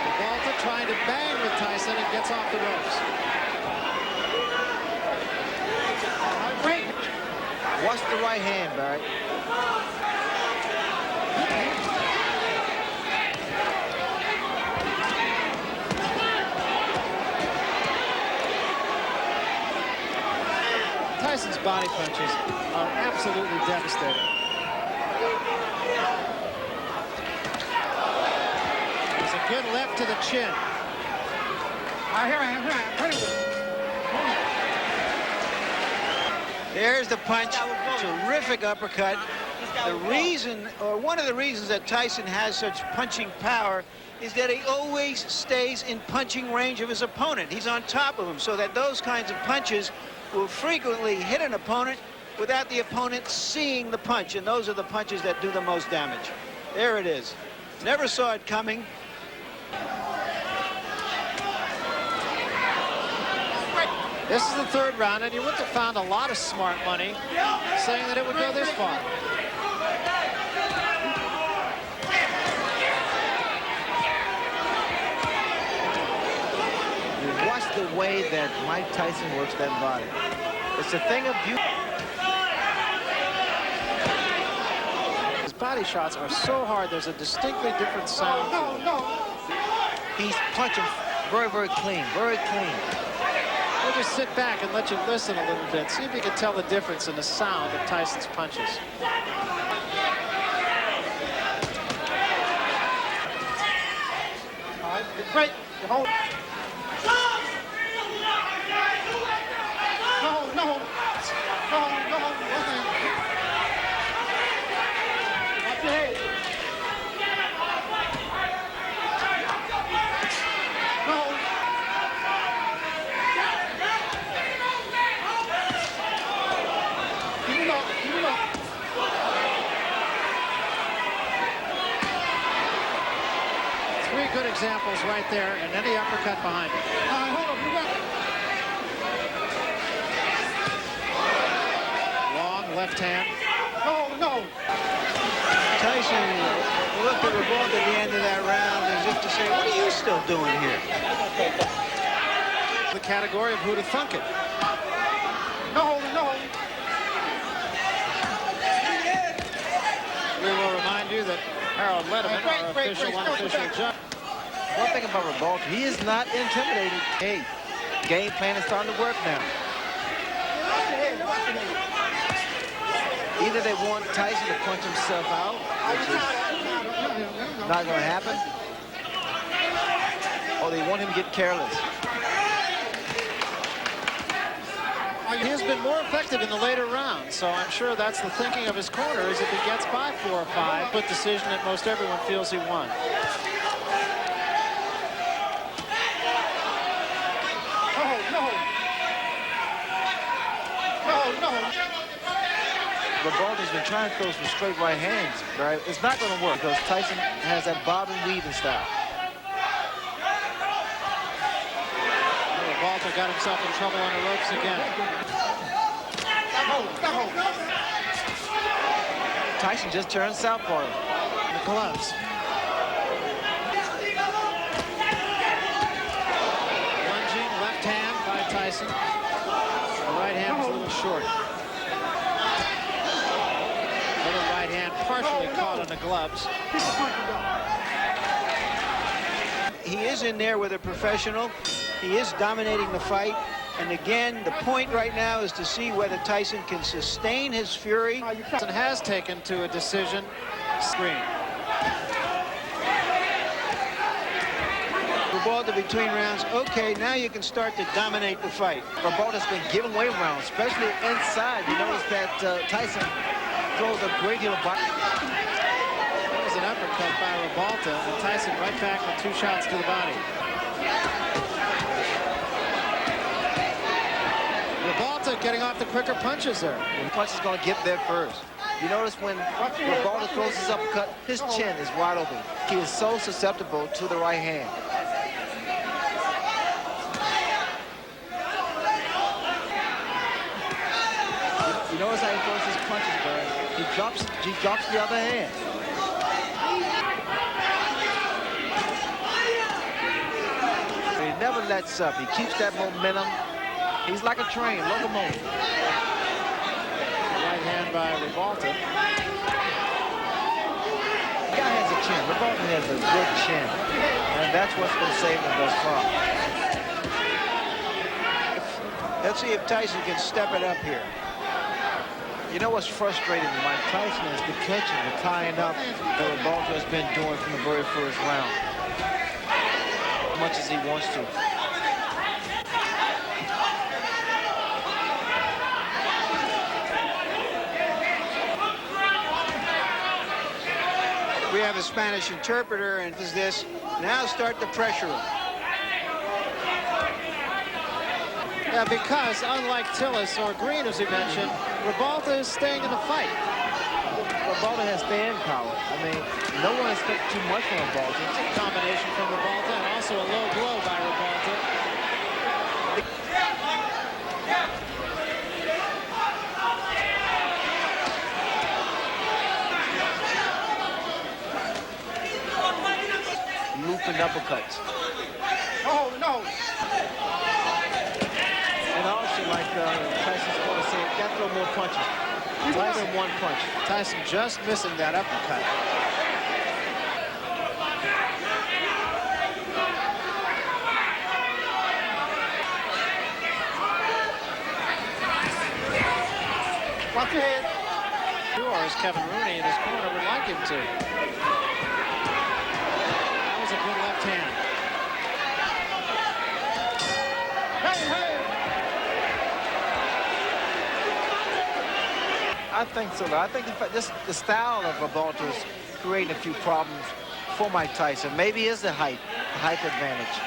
Ribalta trying to bang with Tyson and gets off the ropes. Watch the right hand, Barry. Tyson's body punches are absolutely devastating. There's a good left to the chin. Here I am. There's the punch. Terrific uppercut. The reason, or one of the reasons that Tyson has such punching power is that he always stays in punching range of his opponent. He's on top of him, so that those kinds of punches will frequently hit an opponent without the opponent seeing the punch, and those are the punches that do the most damage. There it is. Never saw it coming. This is the third round, and you wouldn't have found a lot of smart money saying that it would go this far. You watch the way that Mike Tyson works that body. It's a thing of beauty. His body shots are so hard, there's a distinctly different sound. He's punching very, very clean, very clean. We'll just sit back and let you listen a little bit. See if you can tell the difference in the sound of Tyson's punches. Great. Hold. No. Up your head. No. Give it up. Three good examples right there, and then the uppercut behind it. Hold on. Long left hand. No. Tyson looked at Ribalta at the end of that round as if to say, what are you still doing here? The category of who to thunk it. No. We will remind you that Harold Letterman, our official, unofficial judge. One thing about Ribalta, he is not intimidated. Hey, game plan is starting to work now. Either they want Tyson to punch himself out, which is not going to happen, or they want him to get careless. He has been more effective in the later rounds, so I'm sure that's the thinking of his corner, is if he gets by 4 or 5, but decision that most everyone feels he won. No. Ribalta's been trying to throw some straight right hands, right? It's not going to work because Tyson has that bob and weaving style. Ribalta got himself in trouble on the ropes again. Tyson just turned southpaw. The gloves. Lunging left hand by Tyson. The right hand was a little short. Little right hand partially caught on the gloves. He is in there with a professional. He is dominating the fight. And again, the point right now is to see whether Tyson can sustain his fury. Tyson has taken to a decision screen. Ribalta between rounds. Okay, now you can start to dominate the fight. Ribalta's been giving away rounds, especially inside. You notice that Tyson throws a great deal of body. That was an uppercut by Ribalta, and Tyson right back with 2 shots to the body. Ribalta getting off the quicker punches there. The punch is going to get there first. You notice when Ribalta throws his uppercut, his chin is wide open. He is so susceptible to the right hand. You notice how he throws his punches, Barry. He drops the other hand. He never lets up. He keeps that momentum. He's like a train, locomotive. Right hand by Ribalta. The guy has a chin. Ribalta has a good chin. And that's what's been saving him thus far. Let's see if Tyson can step it up here. You know what's frustrating Mike Tyson is the catching, the tying up that Ribalta has been doing from the very first round. As much as he wants to. We have a Spanish interpreter, and is this now start the pressure. Yeah, because unlike Tillis or Green, as he mentioned, Ribalta is staying in the fight. Ribalta has staying power. I mean, no one expects too much from Ribalta. It's a combination from Ribalta and also a low blow by Ribalta. Looping uppercuts. Oh, no. And also, like Tyson's going to say, got to throw more punches. Less than one punch. Tyson just missing that uppercut. Watch your head. Yours, Kevin Rooney in his corner would like him to. That was a good left hand. I think so. I think the style of Ribalta is creating a few problems for Mike Tyson. Maybe it's the height advantage.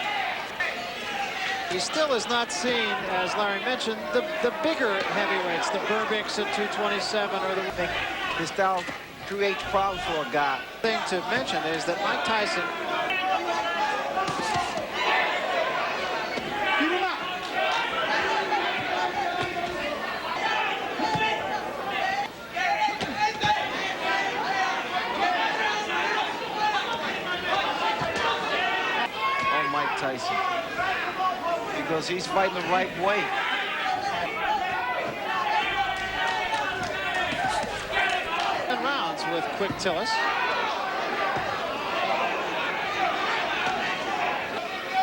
He still is not seen, as Larry mentioned, the bigger heavyweights, the Burbicks at 227 or the... His style creates problems for a guy. The thing to mention is that Mike Tyson... Tyson, because he's fighting the right way. And rounds with quick Tillis.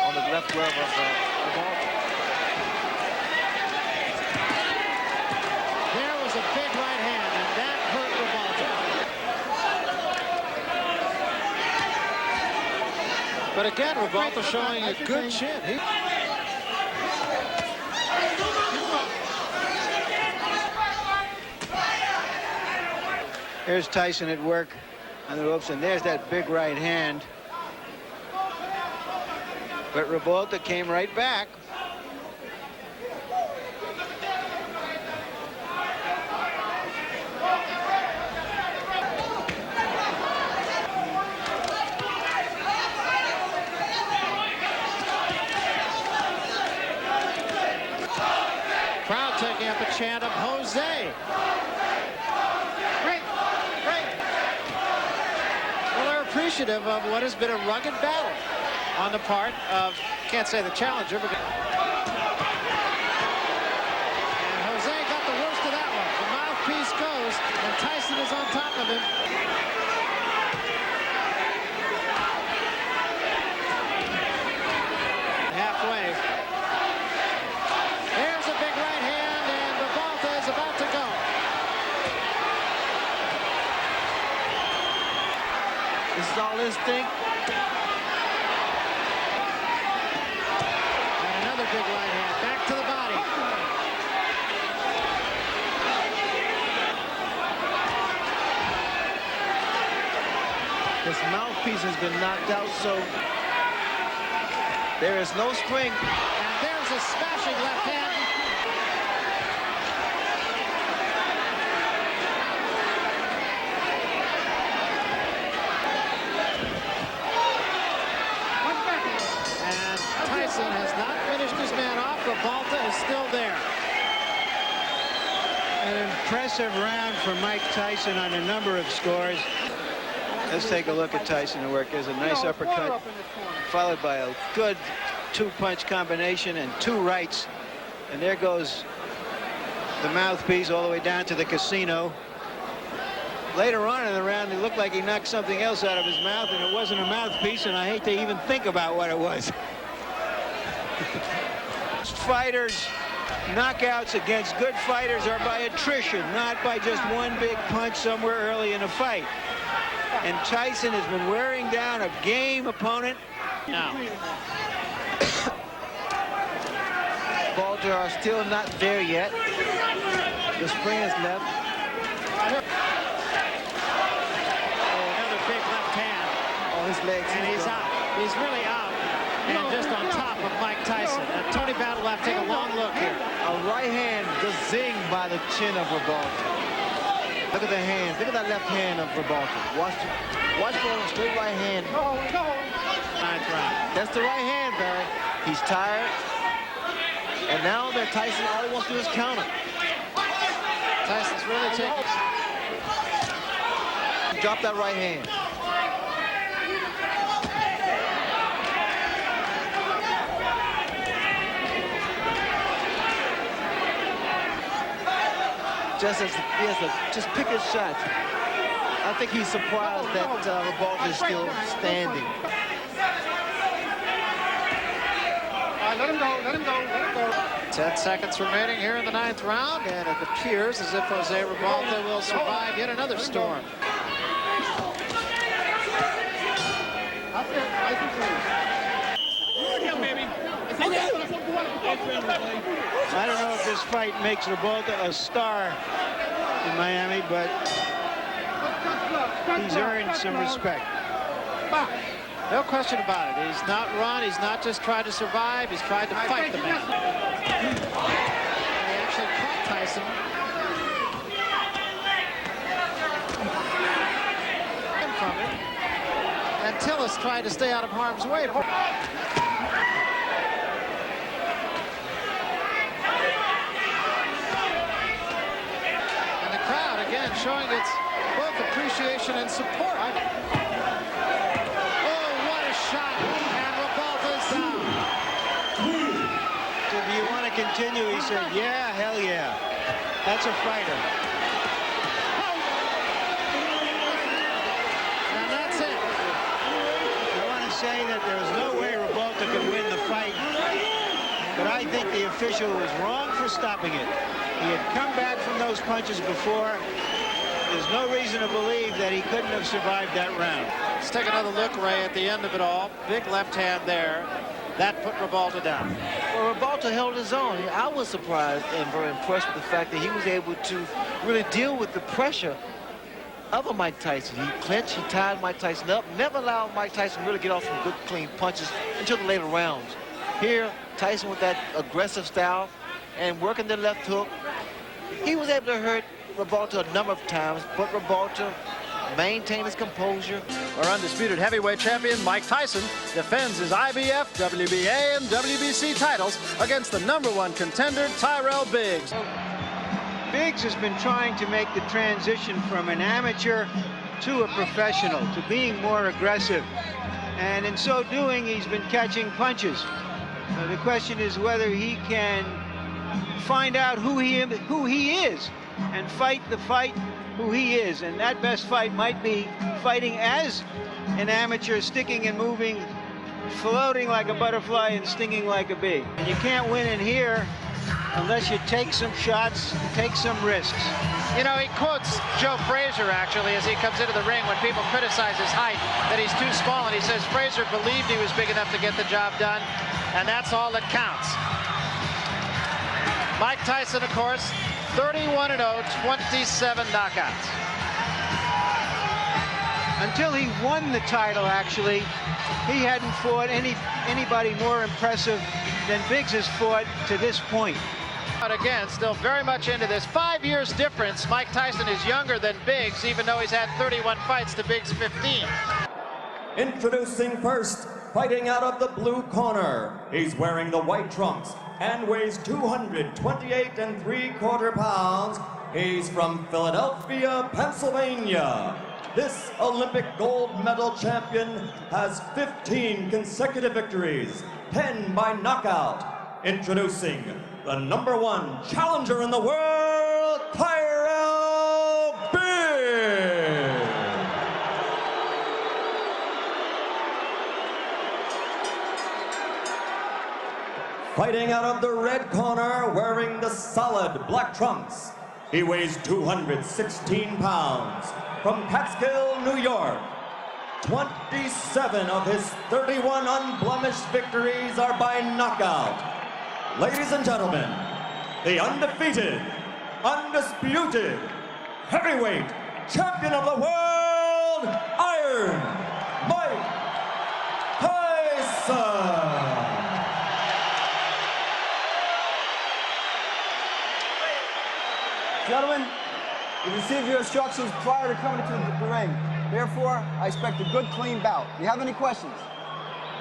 On the left glove of Ribalta. There was a big right hand, and that hurt Ribalta. But again, Ribalta showing a good chin. There's Tyson at work on the ropes, and there's that big right hand. But Ribalta came right back. picking up a chant of Jose. Great. Well, they're appreciative of what has been a rugged battle on the part of, can't say the challenger, but... And Jose got the worst of that one. The mouthpiece goes, and Tyson is on top of him. Halfway. There's a big right hand, and Ribalta is about to go. This is all instinct. And another big right hand, back to the body. His mouthpiece has been knocked out, so there is no spring. And there's a smashing left hand. And Tyson has not finished his man off. Ribalta is still there. An impressive round for Mike Tyson on a number of scores. Let's take a look at Tyson at work. There's a nice uppercut, followed by a good two-punch combination and two rights. And there goes the mouthpiece all the way down to the casino. Later on in the round, it looked like he knocked something else out of his mouth, and it wasn't a mouthpiece, and I hate to even think about what it was. Fighters, knockouts against good fighters are by attrition, not by just one big punch somewhere early in a fight. And Tyson has been wearing down a game opponent. Now. Ribalta are still not there yet. The spring is left. Oh, another big left hand. Oh, his legs. And he's out. He's really out. And just on top of Mike Tyson. And Tony Battle will have to take a long look here. A right hand just zinged by the chin of Ribalta. Look at the hands. Look at that left hand of Ribalta. Watch for a straight right hand. Ninth round. That's the right hand, Barry. He's tired. And now that Tyson, all he wants to do is counter. Tyson's really taking... Drop that right hand. Just pick his shots. I think he's surprised that Ribalta is still standing. Let him go. 10 seconds remaining here in the ninth round, and it appears as if José Ribalta will survive yet another storm. I don't know if this fight makes Ribalta a star in Miami, but he's earned some respect. No question about it. He's not run. He's not just tried to survive. He's tried to fight the man. He actually caught Tyson. From it. And Tillis tried to stay out of harm's way. And the crowd, again, showing its both appreciation and support. Shot, and Ribalta's down. So do you want to continue? He said, yeah, hell yeah. That's a fighter. And that's it. I want to say that there was no way Ribalta could win the fight, but I think the official was wrong for stopping it. He had come back from those punches before. There's no reason to believe that he couldn't have survived that round. Let's take another look, Ray, at the end of it all. Big left hand there. That put Ribalta down. Well, Ribalta held his own. I was surprised and very impressed with the fact that he was able to really deal with the pressure of a Mike Tyson. He clinched, he tied Mike Tyson up, never allowed Mike Tyson to really get off some good, clean punches until the later rounds. Here, Tyson with that aggressive style and working the left hook, he was able to hurt Ribalta a number of times, but Ribalta maintained his composure. Our undisputed heavyweight champion, Mike Tyson, defends his IBF, WBA, and WBC titles against the #1 contender, Tyrell Biggs. Biggs has been trying to make the transition from an amateur to a professional, to being more aggressive. And in so doing, he's been catching punches. The question is whether he can find out who he is and fight the fight who he is. And that best fight might be fighting as an amateur, sticking and moving, floating like a butterfly and stinging like a bee. And you can't win in here unless you take some shots, take some risks. You know, he quotes Joe Frazier, actually, as he comes into the ring when people criticize his height, that he's too small, and he says Frazier believed he was big enough to get the job done, and that's all that counts. Mike Tyson, of course, 31-0, 27 knockouts. Until he won the title, actually, he hadn't fought anybody more impressive than Biggs has fought to this point. But again, still very much into this. 5 years difference. Mike Tyson is younger than Biggs, even though he's had 31 fights to Biggs' 15. Introducing first, fighting out of the blue corner. He's wearing the white trunks and weighs 228 3/4 pounds. He's from Philadelphia, Pennsylvania. This Olympic gold medal champion has 15 consecutive victories, 10 by knockout. Introducing the #1 challenger in the world, Tyrell Biggs. Fighting out of the red corner, wearing the solid black trunks. He weighs 216 pounds. From Catskill, New York. 27 of his 31 unblemished victories are by knockout. Ladies and gentlemen, the undefeated, undisputed, heavyweight champion of the world, Iron Mike Tyson. Gentlemen, you received your instructions prior to coming to the ring. Therefore, I expect a good, clean bout. Do you have any questions?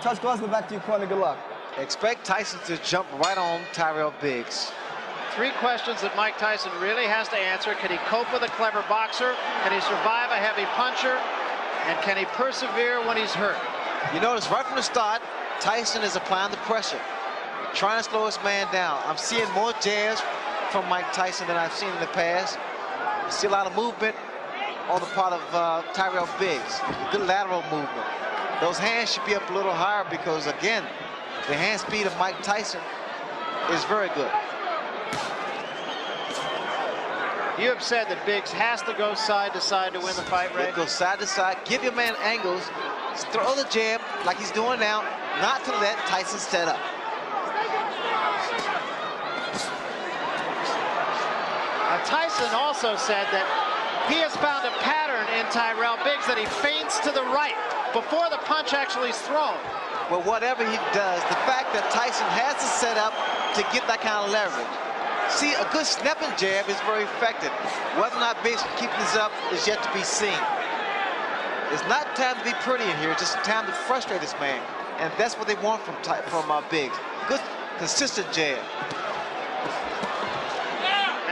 Touch gloves in the back to your corner. Good luck. Expect Tyson to jump right on Tyrell Biggs. 3 questions that Mike Tyson really has to answer. Can he cope with a clever boxer? Can he survive a heavy puncher? And can he persevere when he's hurt? You notice right from the start, Tyson is applying the pressure, trying to slow his man down. I'm seeing more jabs from Mike Tyson than I've seen in the past. I see a lot of movement on the part of Tyrell Biggs. Good lateral movement. Those hands should be up a little higher because, again, the hand speed of Mike Tyson is very good. You have said that Biggs has to go side to side to win the fight, Ray? Go side to side, give your man angles, throw the jab like he's doing now, not to let Tyson set up. Tyson also said that he has found a pattern in Tyrell Biggs that he feints to the right before the punch actually is thrown. Well, whatever he does, the fact that Tyson has to set up to get that kind of leverage. See, a good snapping jab is very effective. Whether or not Biggs can keep this up is yet to be seen. It's not time to be pretty in here, it's just time to frustrate this man. And that's what they want from Biggs. Good, consistent jab.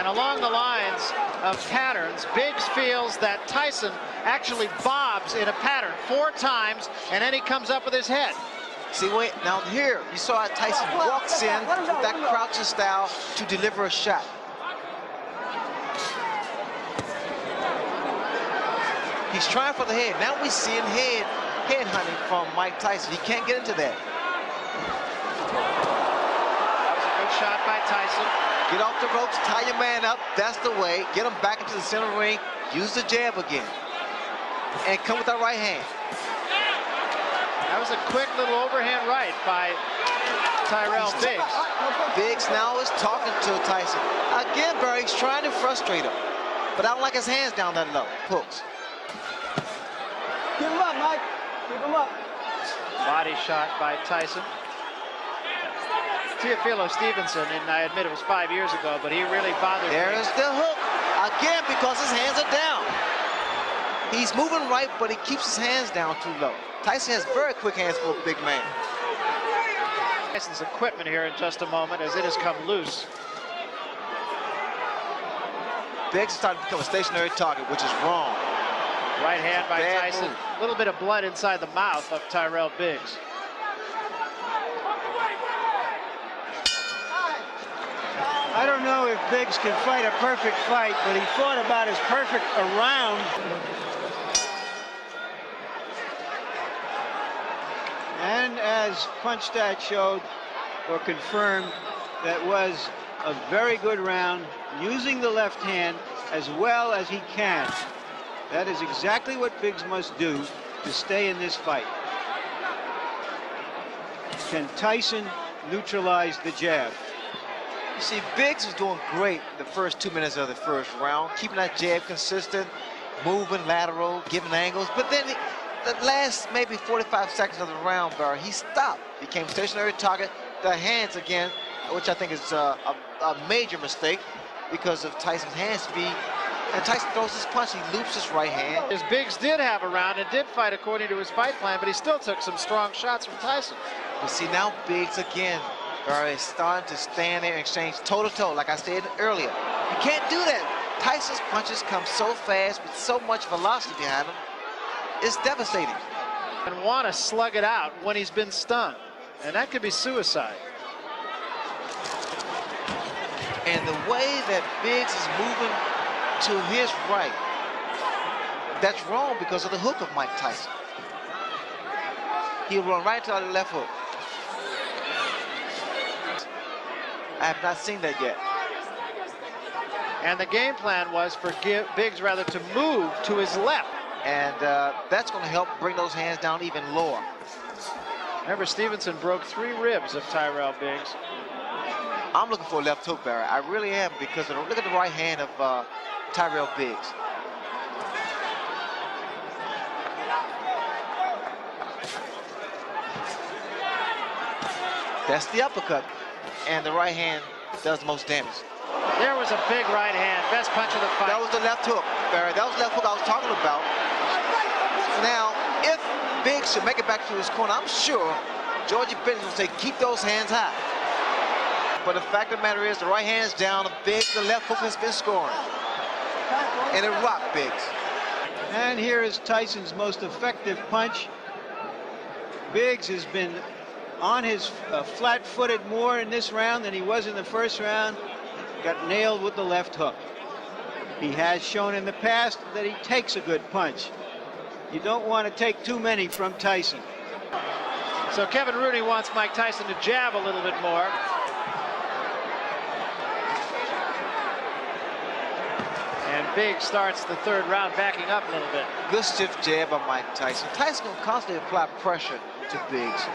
And along the lines of patterns, Biggs feels that Tyson actually bobs in a pattern 4 times, and then he comes up with his head. See, wait, now here, you saw how Tyson walks in with that crouching style to deliver a shot. He's trying for the head. Now we're seeing head hunting from Mike Tyson. He can't get into that. That was a good shot by Tyson. Get off the ropes, tie your man up. That's the way. Get him back into the center ring. Use the jab again. And come with that right hand. That was a quick little overhand right by Tyrell Biggs. Biggs now is talking to Tyson. Again, Barry, he's trying to frustrate him. But I don't like his hands down that low. Hooks. Keep him up, Mike. Keep him up. Body shot by Tyson. Teofilo Stevenson, and I admit it was 5 years ago, but he really bothered me. There's the hook. Again, because his hands are down. He's moving right, but he keeps his hands down too low. Tyson has very quick hands for a big man. Tyson's equipment here in just a moment as it has come loose. Biggs is starting to become a stationary target, which is wrong. Right hand by Bad Tyson. move. A little bit of blood inside the mouth of Tyrell Biggs. I don't know if Biggs can fight a perfect fight, but he fought about as perfect a round. And as punch stat showed or confirmed, that was a very good round, using the left hand as well as he can. That is exactly what Biggs must do to stay in this fight. Can Tyson neutralize the jab? You see, Biggs was doing great the first 2 minutes of the first round, keeping that jab consistent, moving lateral, giving angles. But then the last maybe 45 seconds of the round, Barry, he stopped, became stationary target. The hands again, which I think is a major mistake because of Tyson's hand speed. And Tyson throws his punch, he loops his right hand. As Biggs did have a round and did fight according to his fight plan, but he still took some strong shots from Tyson. But see, now Biggs again, Barry, is starting to stand there and exchange toe-to-toe, like I said earlier. You can't do that. Tyson's punches come so fast with so much velocity behind them. It's devastating. And want to slug it out when he's been stunned. And that could be suicide. And the way that Biggs is moving to his right, that's wrong because of the hook of Mike Tyson. He'll run right to the left hook. I have not seen that yet. And the game plan was for Biggs rather to move to his left. And that's going to help bring those hands down even lower. Remember, Stevenson broke 3 ribs of Tyrell Biggs. I'm looking for a left hook, Barry. I really am, because look at the right hand of Tyrell Biggs. That's the uppercut. And the right hand does the most damage. There was a big right hand. Best punch of the fight. That was the left hook, Barry. That was the left hook I was talking about. Now, if Biggs should make it back to his corner, I'm sure Georgie Benson will say, keep those hands high. But the fact of the matter is, the right hand's down, the left hook has been scoring. And it rocked Biggs. And here is Tyson's most effective punch. Biggs has been on his flat-footed more in this round than he was in the first round. Got nailed with the left hook. He has shown in the past that he takes a good punch. You don't want to take too many from Tyson. So Kevin Rooney wants Mike Tyson to jab a little bit more. And Biggs starts the third round backing up a little bit. Good stiff jab by Mike Tyson. Tyson will constantly apply pressure to Biggs.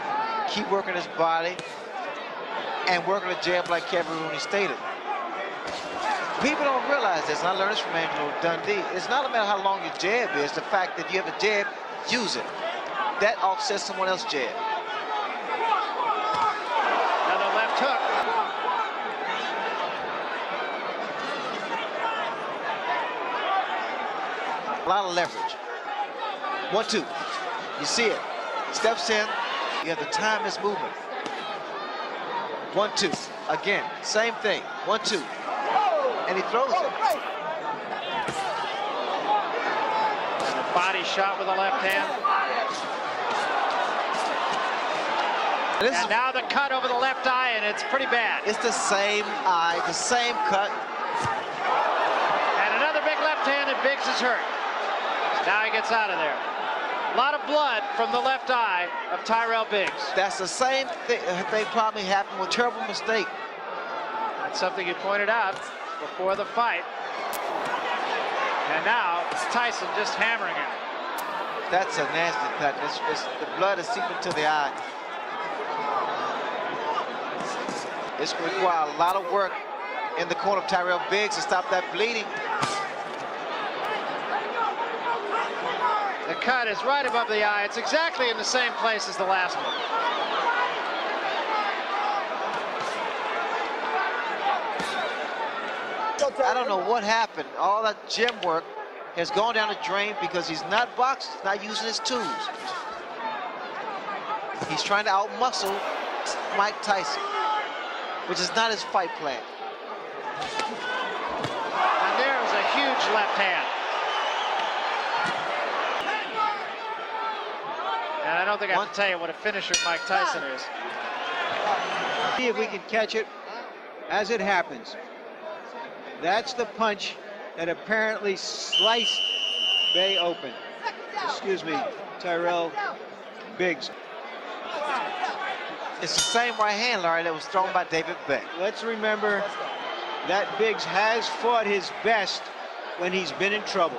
Keep working his body and working the jab like Kevin Rooney stated. People don't realize this, and I learned this from Angelo Dundee. It's not a matter how long your jab is. The fact that you have a jab, use it. That offsets someone else's jab. Another left hook. A lot of leverage. 1-2. You see it. Steps in. You have to time his movement. 1-2. Again, same thing. 1-2. And he throws it. And a body shot with the left hand. And now the cut over the left eye, and it's pretty bad. It's the same eye, the same cut. And another big left hand, and Biggs is hurt. Now he gets out of there. A lot of blood from the left eye of Tyrell Biggs. That's the same thing probably happened with terrible mistake. That's something you pointed out before the fight. And now it's Tyson just hammering him. That's a nasty cut. The blood is seeping to the eye. It's going to require a lot of work in the corner of Tyrell Biggs to stop that bleeding. The cut is right above the eye. It's exactly in the same place as the last one. I don't know what happened. All that gym work has gone down the drain because he's not boxing, he's not using his tools. He's trying to outmuscle Mike Tyson, which is not his fight plan. And there was a left hand. And I don't think I have to tell you what a finisher Mike Tyson is. See if we can catch it as it happens. That's the punch that apparently sliced Bay open. Excuse me, Tyrell Biggs. It's the same right hand, Larry, that was thrown by David Bay. Let's remember that Biggs has fought his best when he's been in trouble.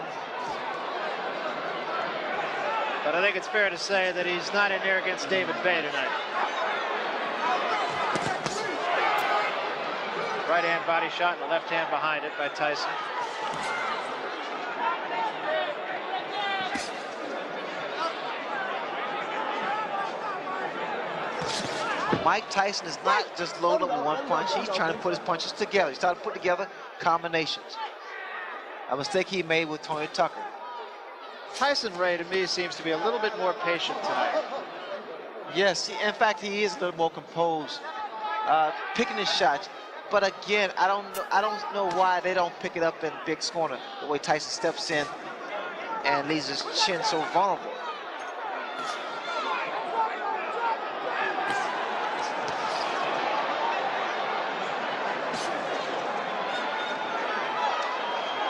But I think it's fair to say that he's not in there against David Bay tonight. Right hand body shot and the left hand behind it by Tyson. Mike Tyson is not just loaded with one punch. He's trying to put his punches together. He's trying to put together combinations. A mistake he made with Tony Tucker. Tyson, Ray, to me, seems to be a little bit more patient tonight. Yes, in fact, he is a little more composed, picking his shots. But again, I don't know why they don't pick it up in Biggs' corner, the way Tyson steps in and leaves his chin so vulnerable.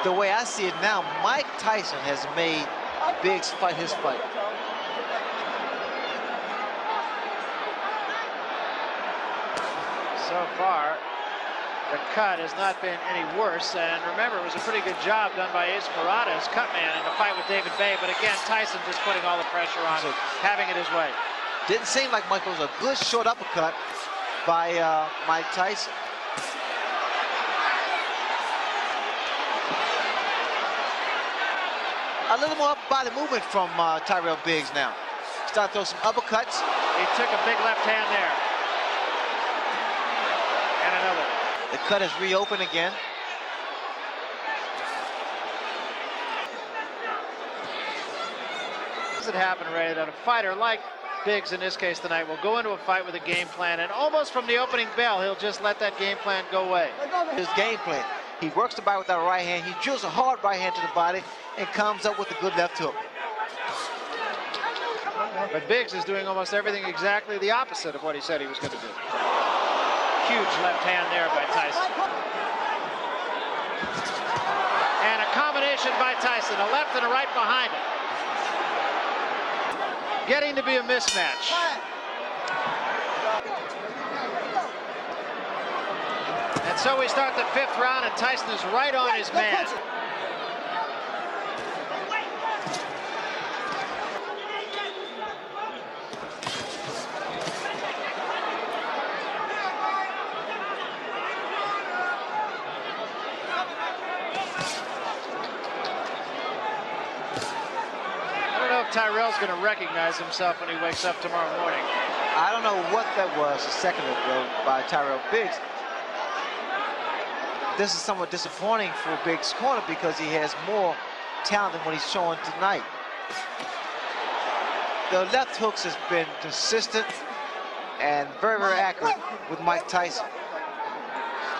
The way I see it now, Mike Tyson has made Biggs fight his fight. So far, the cut has not been any worse, and remember, it was a pretty good job done by Ace Murata, his cut man, in the fight with David Bay, but again, Tyson just putting all the pressure on him, having it his way. Didn't seem like Michael was a good short uppercut by Mike Tyson. A little more body movement from Tyrell Biggs now. Start throwing some uppercuts. He took a big left hand there. And another. The cut is reopened again. Does it happen, Ray, that a fighter like Biggs in this case tonight will go into a fight with a game plan, and almost from the opening bell, he'll just let that game plan go away? His game plan. He works the body with that right hand. He drills a hard right hand to the body and comes up with a good left hook. But Biggs is doing almost everything exactly the opposite of what he said he was going to do. Huge left hand there by Tyson. And a combination by Tyson, a left and a right behind it. Getting to be a mismatch. And so we start the fifth round, and Tyson is right on his man. I don't know if Tyrell's going to recognize himself when he wakes up tomorrow morning. I don't know what that was a second ago by Tyrell Biggs. This is somewhat disappointing for Biggs' corner because he has more talent than what he's showing tonight. The left hooks has been consistent and very, very accurate with Mike Tyson.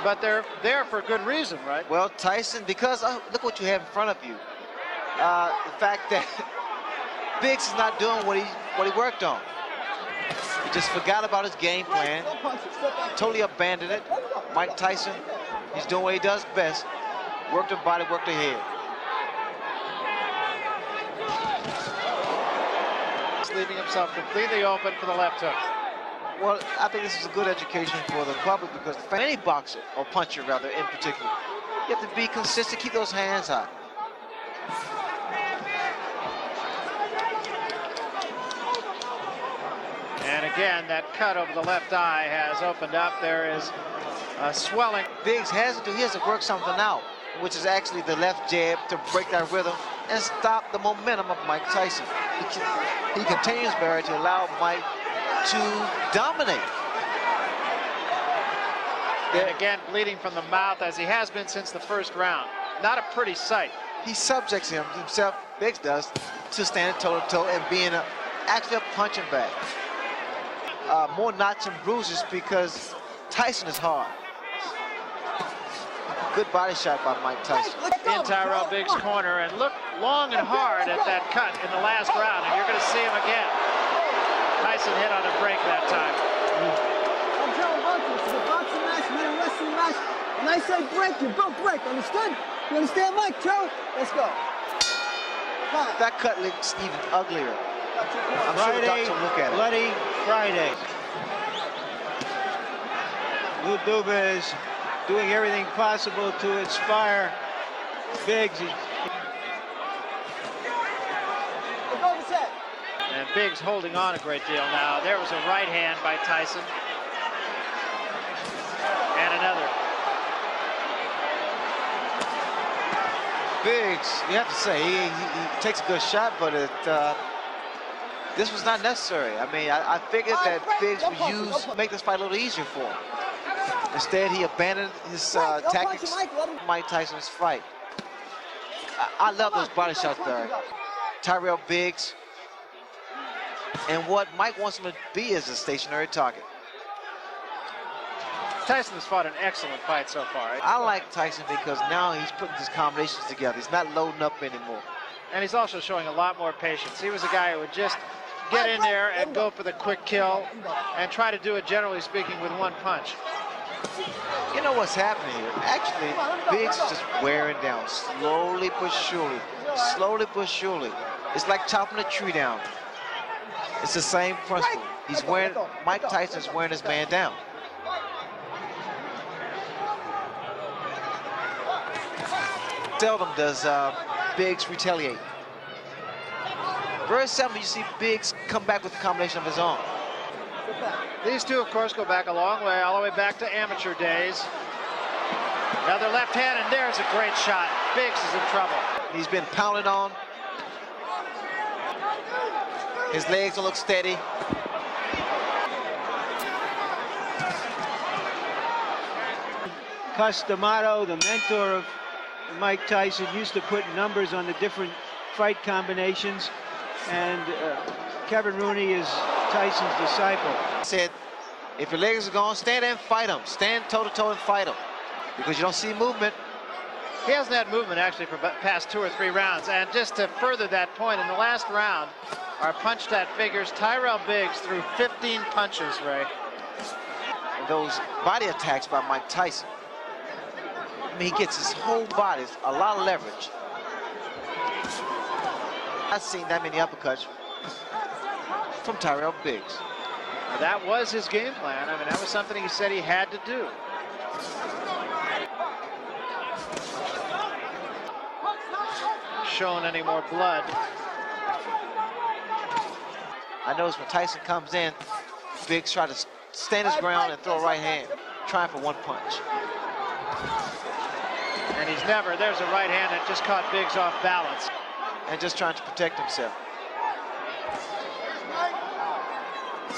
But they're there for good reason, right? Well, Tyson, because look what you have in front of you. The fact that Biggs is not doing what he worked on. He just forgot about his game plan, totally abandoned it. Mike Tyson, he's doing what he does best. Work the body, work the head. He's leaving himself completely open for the left hook. Well, I think this is a good education for the public because for any boxer, or puncher rather in particular, you have to be consistent, keep those hands high. And again, that cut over the left eye has opened up. There is a swelling. Biggs has to work something out, which is actually the left jab to break that rhythm and stop the momentum of Mike Tyson. He continues, Barry, to allow Mike to dominate. And again, bleeding from the mouth as he has been since the first round. Not a pretty sight. He subjects himself, Biggs does, to stand toe-to-toe and being actually a punching bag. More knots and bruises because Tyson is hard. Good body shot by Mike Tyson. In Tyrell Biggs' corner and looked long and hard at that cut in the last round, and you're going to see him again. Tyson hit on a break that time. I'm Tyrell Biggs. It's a boxing match, not a wrestling match. When I say break, you both break. Understood? You understand, Mike? Tyrell? Let's go. That cut looks even uglier. I'm sure the doctor will look at it. Bloody Friday. Lou Duba is doing everything possible to inspire Biggs. And Biggs holding on a great deal now. There was a right hand by Tyson. And another. Biggs, you have to say, he takes a good shot, but this was not necessary. I mean, I figured that Biggs would make this fight a little easier for him. Instead, he abandoned his tactics in Mike Tyson's fight. I love those body shots there. Tyrell Biggs. And what Mike wants him to be is a stationary target. Tyson has fought an excellent fight so far. I like Tyson because now he's putting his combinations together. He's not loading up anymore. And he's also showing a lot more patience. He was a guy who would just get in there and go for the quick kill and try to do it, generally speaking, with one punch. You know what's happening here? Actually, Biggs is just wearing down, slowly but surely. Slowly but surely. It's like chopping a tree down. It's the same principle. He's wearing, Mike Tyson's wearing his man down. Seldom does Biggs retaliate. Very seldom you see Biggs come back with a combination of his own. These two, of course, go back a long way, all the way back to amateur days. Another left hand, and there's a great shot. Biggs is in trouble. He's been pounded on. His legs don't look steady. Costamato, the mentor of Mike Tyson, used to put numbers on the different fight combinations, and Kevin Rooney is Tyson's disciple. He said, if your legs are gone, stand there and fight him. Stand toe-to-toe and fight him. Because you don't see movement. He hasn't had movement, actually, for the past 2 or 3 rounds. And just to further that point, in the last round, our punch stat figures, Tyrell Biggs threw 15 punches, Ray. And those body attacks by Mike Tyson. I mean, he gets his whole body, a lot of leverage. I've seen that many uppercuts from Tyrell Biggs. Now, that was his game plan. I mean, that was something he said he had to do. Shown any more blood. I notice when Tyson comes in, Biggs try to stand his ground and throw a right hand, trying for one punch. And he's never, there's a right hand that just caught Biggs off balance. And just trying to protect himself.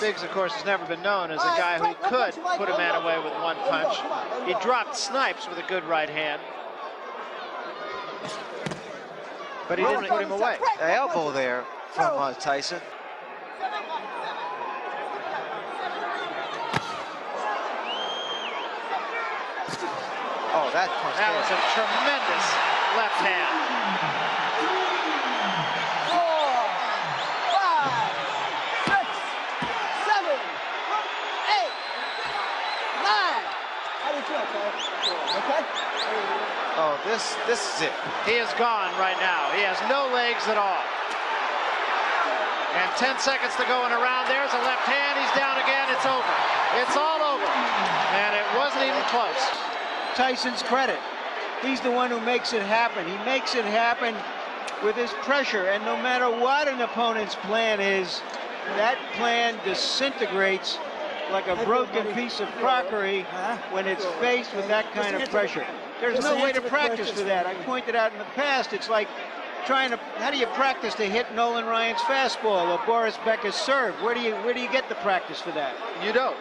Biggs, of course, has never been known as a guy who could put a man away with one punch. He dropped Snipes with a good right hand. But he didn't put him away. The elbow there from Tyson. Oh, that punch. That was a tremendous left hand. 4, 5, 6, 7, 8, 9. How do you feel, Tyler? Okay? Oh, this is it. He is gone right now. He has no legs at all. And 10 seconds to go in a round. There's a left hand. He's down again. It's over. It's all over. And it wasn't even close. Tyson's credit. He's the one who makes it happen. He makes it happen with his pressure, and no matter what an opponent's plan is, that plan disintegrates like a broken piece of crockery when it's faced with that kind of pressure. There's no way to practice for that. I pointed out in the past, it's like trying to, how do you practice to hit Nolan Ryan's fastball or Boris Becker's serve? Where do you get the practice for that? You don't.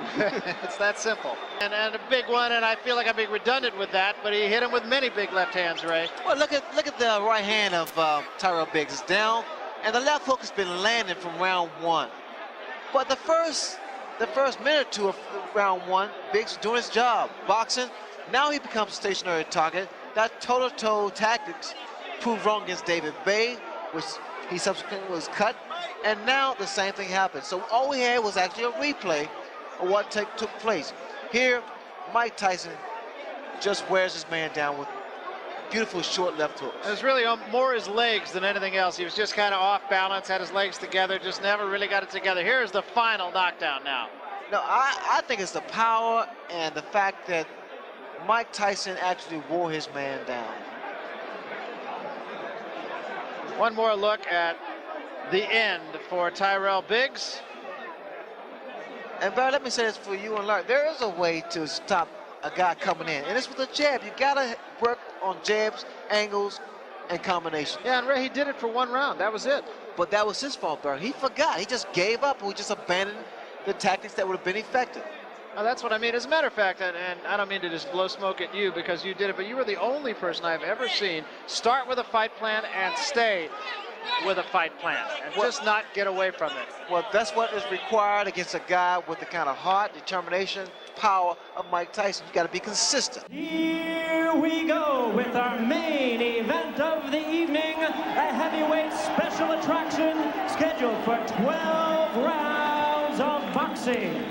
It's that simple. And a big one, and I feel like I'm being redundant with that, but he hit him with many big left hands, Ray. Well, look at the right hand of Tyrell Biggs. It's down, and the left hook has been landing from round 1. But the first minute or two of round 1, Biggs is doing his job, boxing, Now he becomes a stationary target. That toe-to-toe tactics proved wrong against David Bay, which he subsequently was cut. And now the same thing happened. So all we had was actually a replay of what took place. Here, Mike Tyson just wears his man down with beautiful short left hooks. It was really more his legs than anything else. He was just kind of off balance, had his legs together, just never really got it together. Here's the final knockdown now. No, I think it's the power and the fact that Mike Tyson actually wore his man down. One more look at the end for Tyrell Biggs. And Barry, let me say this for you and Larry. There is a way to stop a guy coming in, and it's with a jab. You gotta work on jabs, angles, and combinations. Yeah, and Ray, he did it for one round. That was it. But that was his fault, Barry. He forgot. He just gave up. We just abandoned the tactics that would have been effective. Now, that's what I mean. As a matter of fact, and I don't mean to just blow smoke at you because you did it, but you were the only person I've ever seen start with a fight plan and stay with a fight plan and just not get away from it. Well, that's what is required against a guy with the kind of heart, determination, power of Mike Tyson. You got to be consistent. Here we go with our main event of the evening, a heavyweight special attraction scheduled for 12 rounds of boxing.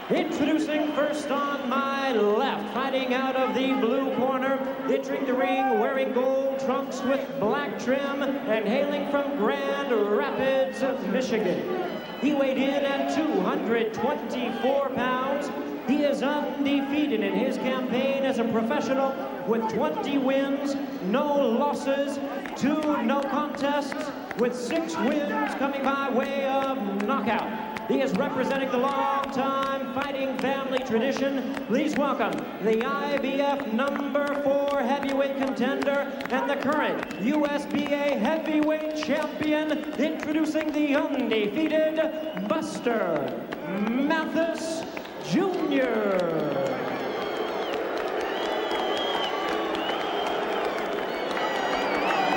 Introducing first on my left, fighting out of the blue corner, entering the ring wearing gold trunks with black trim and hailing from Grand Rapids, Michigan. He weighed in at 224 pounds. He is undefeated in his campaign as a professional with 20 wins, no losses, 2 no contests, with 6 wins coming by way of knockout. He is representing the long-time fighting family tradition. Please welcome the IBF #4 heavyweight contender and the current USBA heavyweight champion, introducing the undefeated Buster Mathis Jr.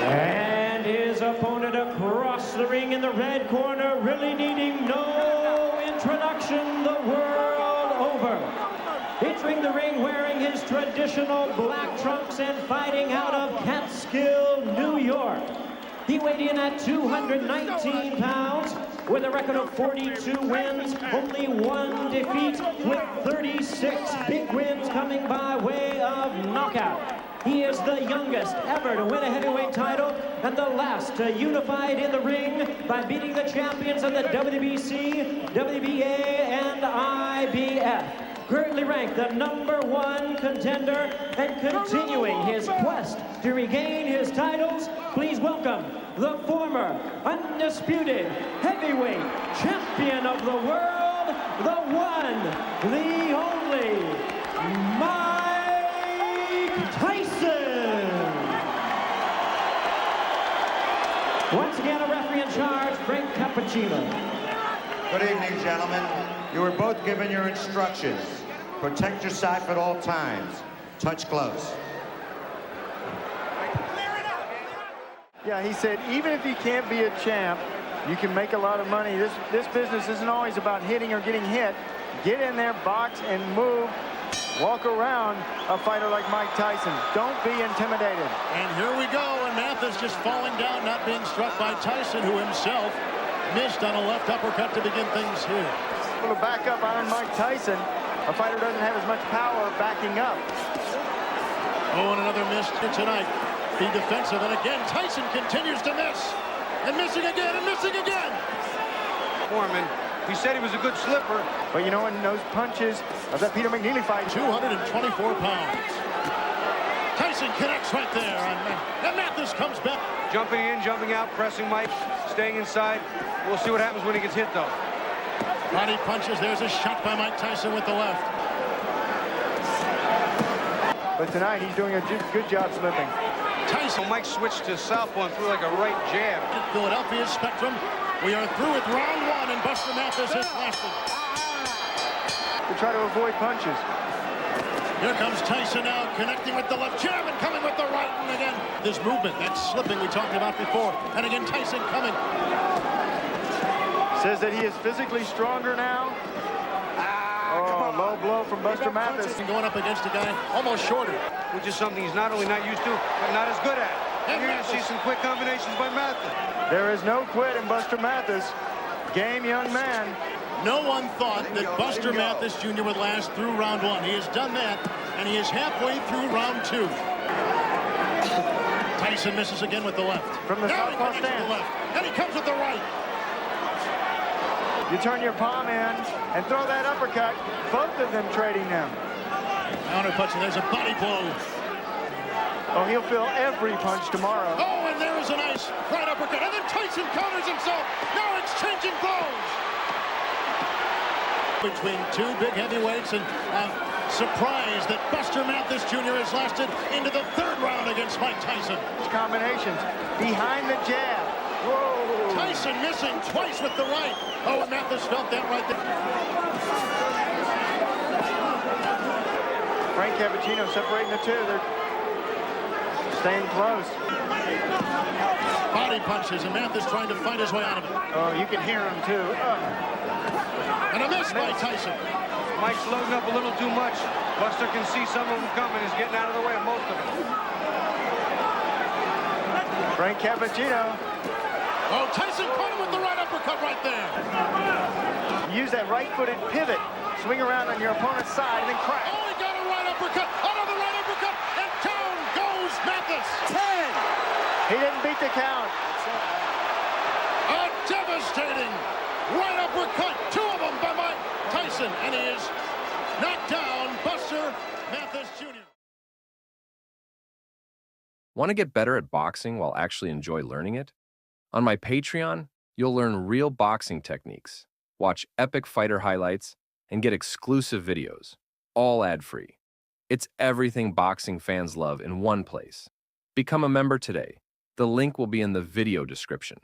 And his opponent across the ring in the red corner, really needing no introduction the world over. Entering the ring wearing his traditional black trunks and fighting out of Catskill, New York. He weighed in at 219 pounds with a record of 42 wins, only 1 defeat, with 36 big wins coming by way of knockout. He is the youngest ever to win a heavyweight title and the last unified in the ring by beating the champions of the WBC, WBA, and IBF. Currently ranked the #1 contender and continuing his quest to regain his titles, please welcome the former undisputed heavyweight champion of the world, the one, the only, Mike Tyson. Once again, a referee in charge, Frank Cappuccino. Good evening, gentlemen. You were both given your instructions. Protect yourself at all times. Touch gloves. Yeah, he said, even if you can't be a champ, you can make a lot of money. This business isn't always about hitting or getting hit. Get in there, box, and move. Walk around a fighter like Mike Tyson. Don't be intimidated. And here we go, and Mathis just falling down, not being struck by Tyson, who himself missed on a left uppercut to begin things here. A little back up on Mike Tyson. A fighter doesn't have as much power backing up. Oh, and another miss tonight. Be defensive, and again, Tyson continues to miss. And missing again, and missing again. Foreman, he said he was a good slipper. But you know, in those punches of that Peter McNeely fight, 224 pounds. Tyson connects right there, and Mathis comes back. Jumping in, jumping out, pressing Mike, staying inside. We'll see what happens when he gets hit, though. Body punches. There's a shot by Mike Tyson with the left. But tonight, he's doing a good job slipping. Tyson. Mike switched to southpaw and threw like a right jab. Philadelphia Spectrum. We are through with round 1, and Buster Mathis has lasted. To try to avoid punches. Here comes Tyson now, connecting with the left jab and coming with the right, and again, this movement, that slipping we talked about before. And again, Tyson coming. Says that he is physically stronger now. Come on, low blow from Buster Mathis. Going up against a guy almost shorter. Which is something he's not only not used to, but not as good at. And you're going to see some quick combinations by Mathis. There is no quit in Buster Mathis. Game young man. No one thought that Buster Mathis Jr. would last through round one. He has done that, and he is halfway through round two. Tyson misses again with the left. From the southpaw stance. And he comes with the right. You turn your palm in and throw that uppercut. Both of them trading them. Counter punching. There's a body blow. Oh, he'll feel every punch tomorrow. Oh, and there is a nice right uppercut. And then Tyson counters himself. Now exchanging blows. Between two big heavyweights, and surprised that Buster Mathis Jr. has lasted into the third round against Mike Tyson. Combinations behind the jab. Whoa. Tyson missing twice with the right. Oh, and Mathis felt that right there. Frank Cappuccino separating the two. They're staying close. Body punches, and Mathis trying to fight his way out of it. Oh, you can hear him too. And a miss by Tyson. Mike's loading up a little too much. Buster can see some of them coming. He's getting out of the way of most of them. Frank Cappuccino. Oh, Tyson caught him with the right uppercut right there. Use that right-footed pivot. Swing around on your opponent's side and then crack. Oh, he got a right uppercut. Another right uppercut. And down goes Mathis. 10. He didn't beat the count. A devastating right uppercut. Two of them by Mike Tyson. And he is knocked down Buster Mathis Jr. Want to get better at boxing while actually enjoy learning it? On my Patreon, you'll learn real boxing techniques, watch epic fighter highlights, and get exclusive videos, all ad-free. It's everything boxing fans love in one place. Become a member today. The link will be in the video description.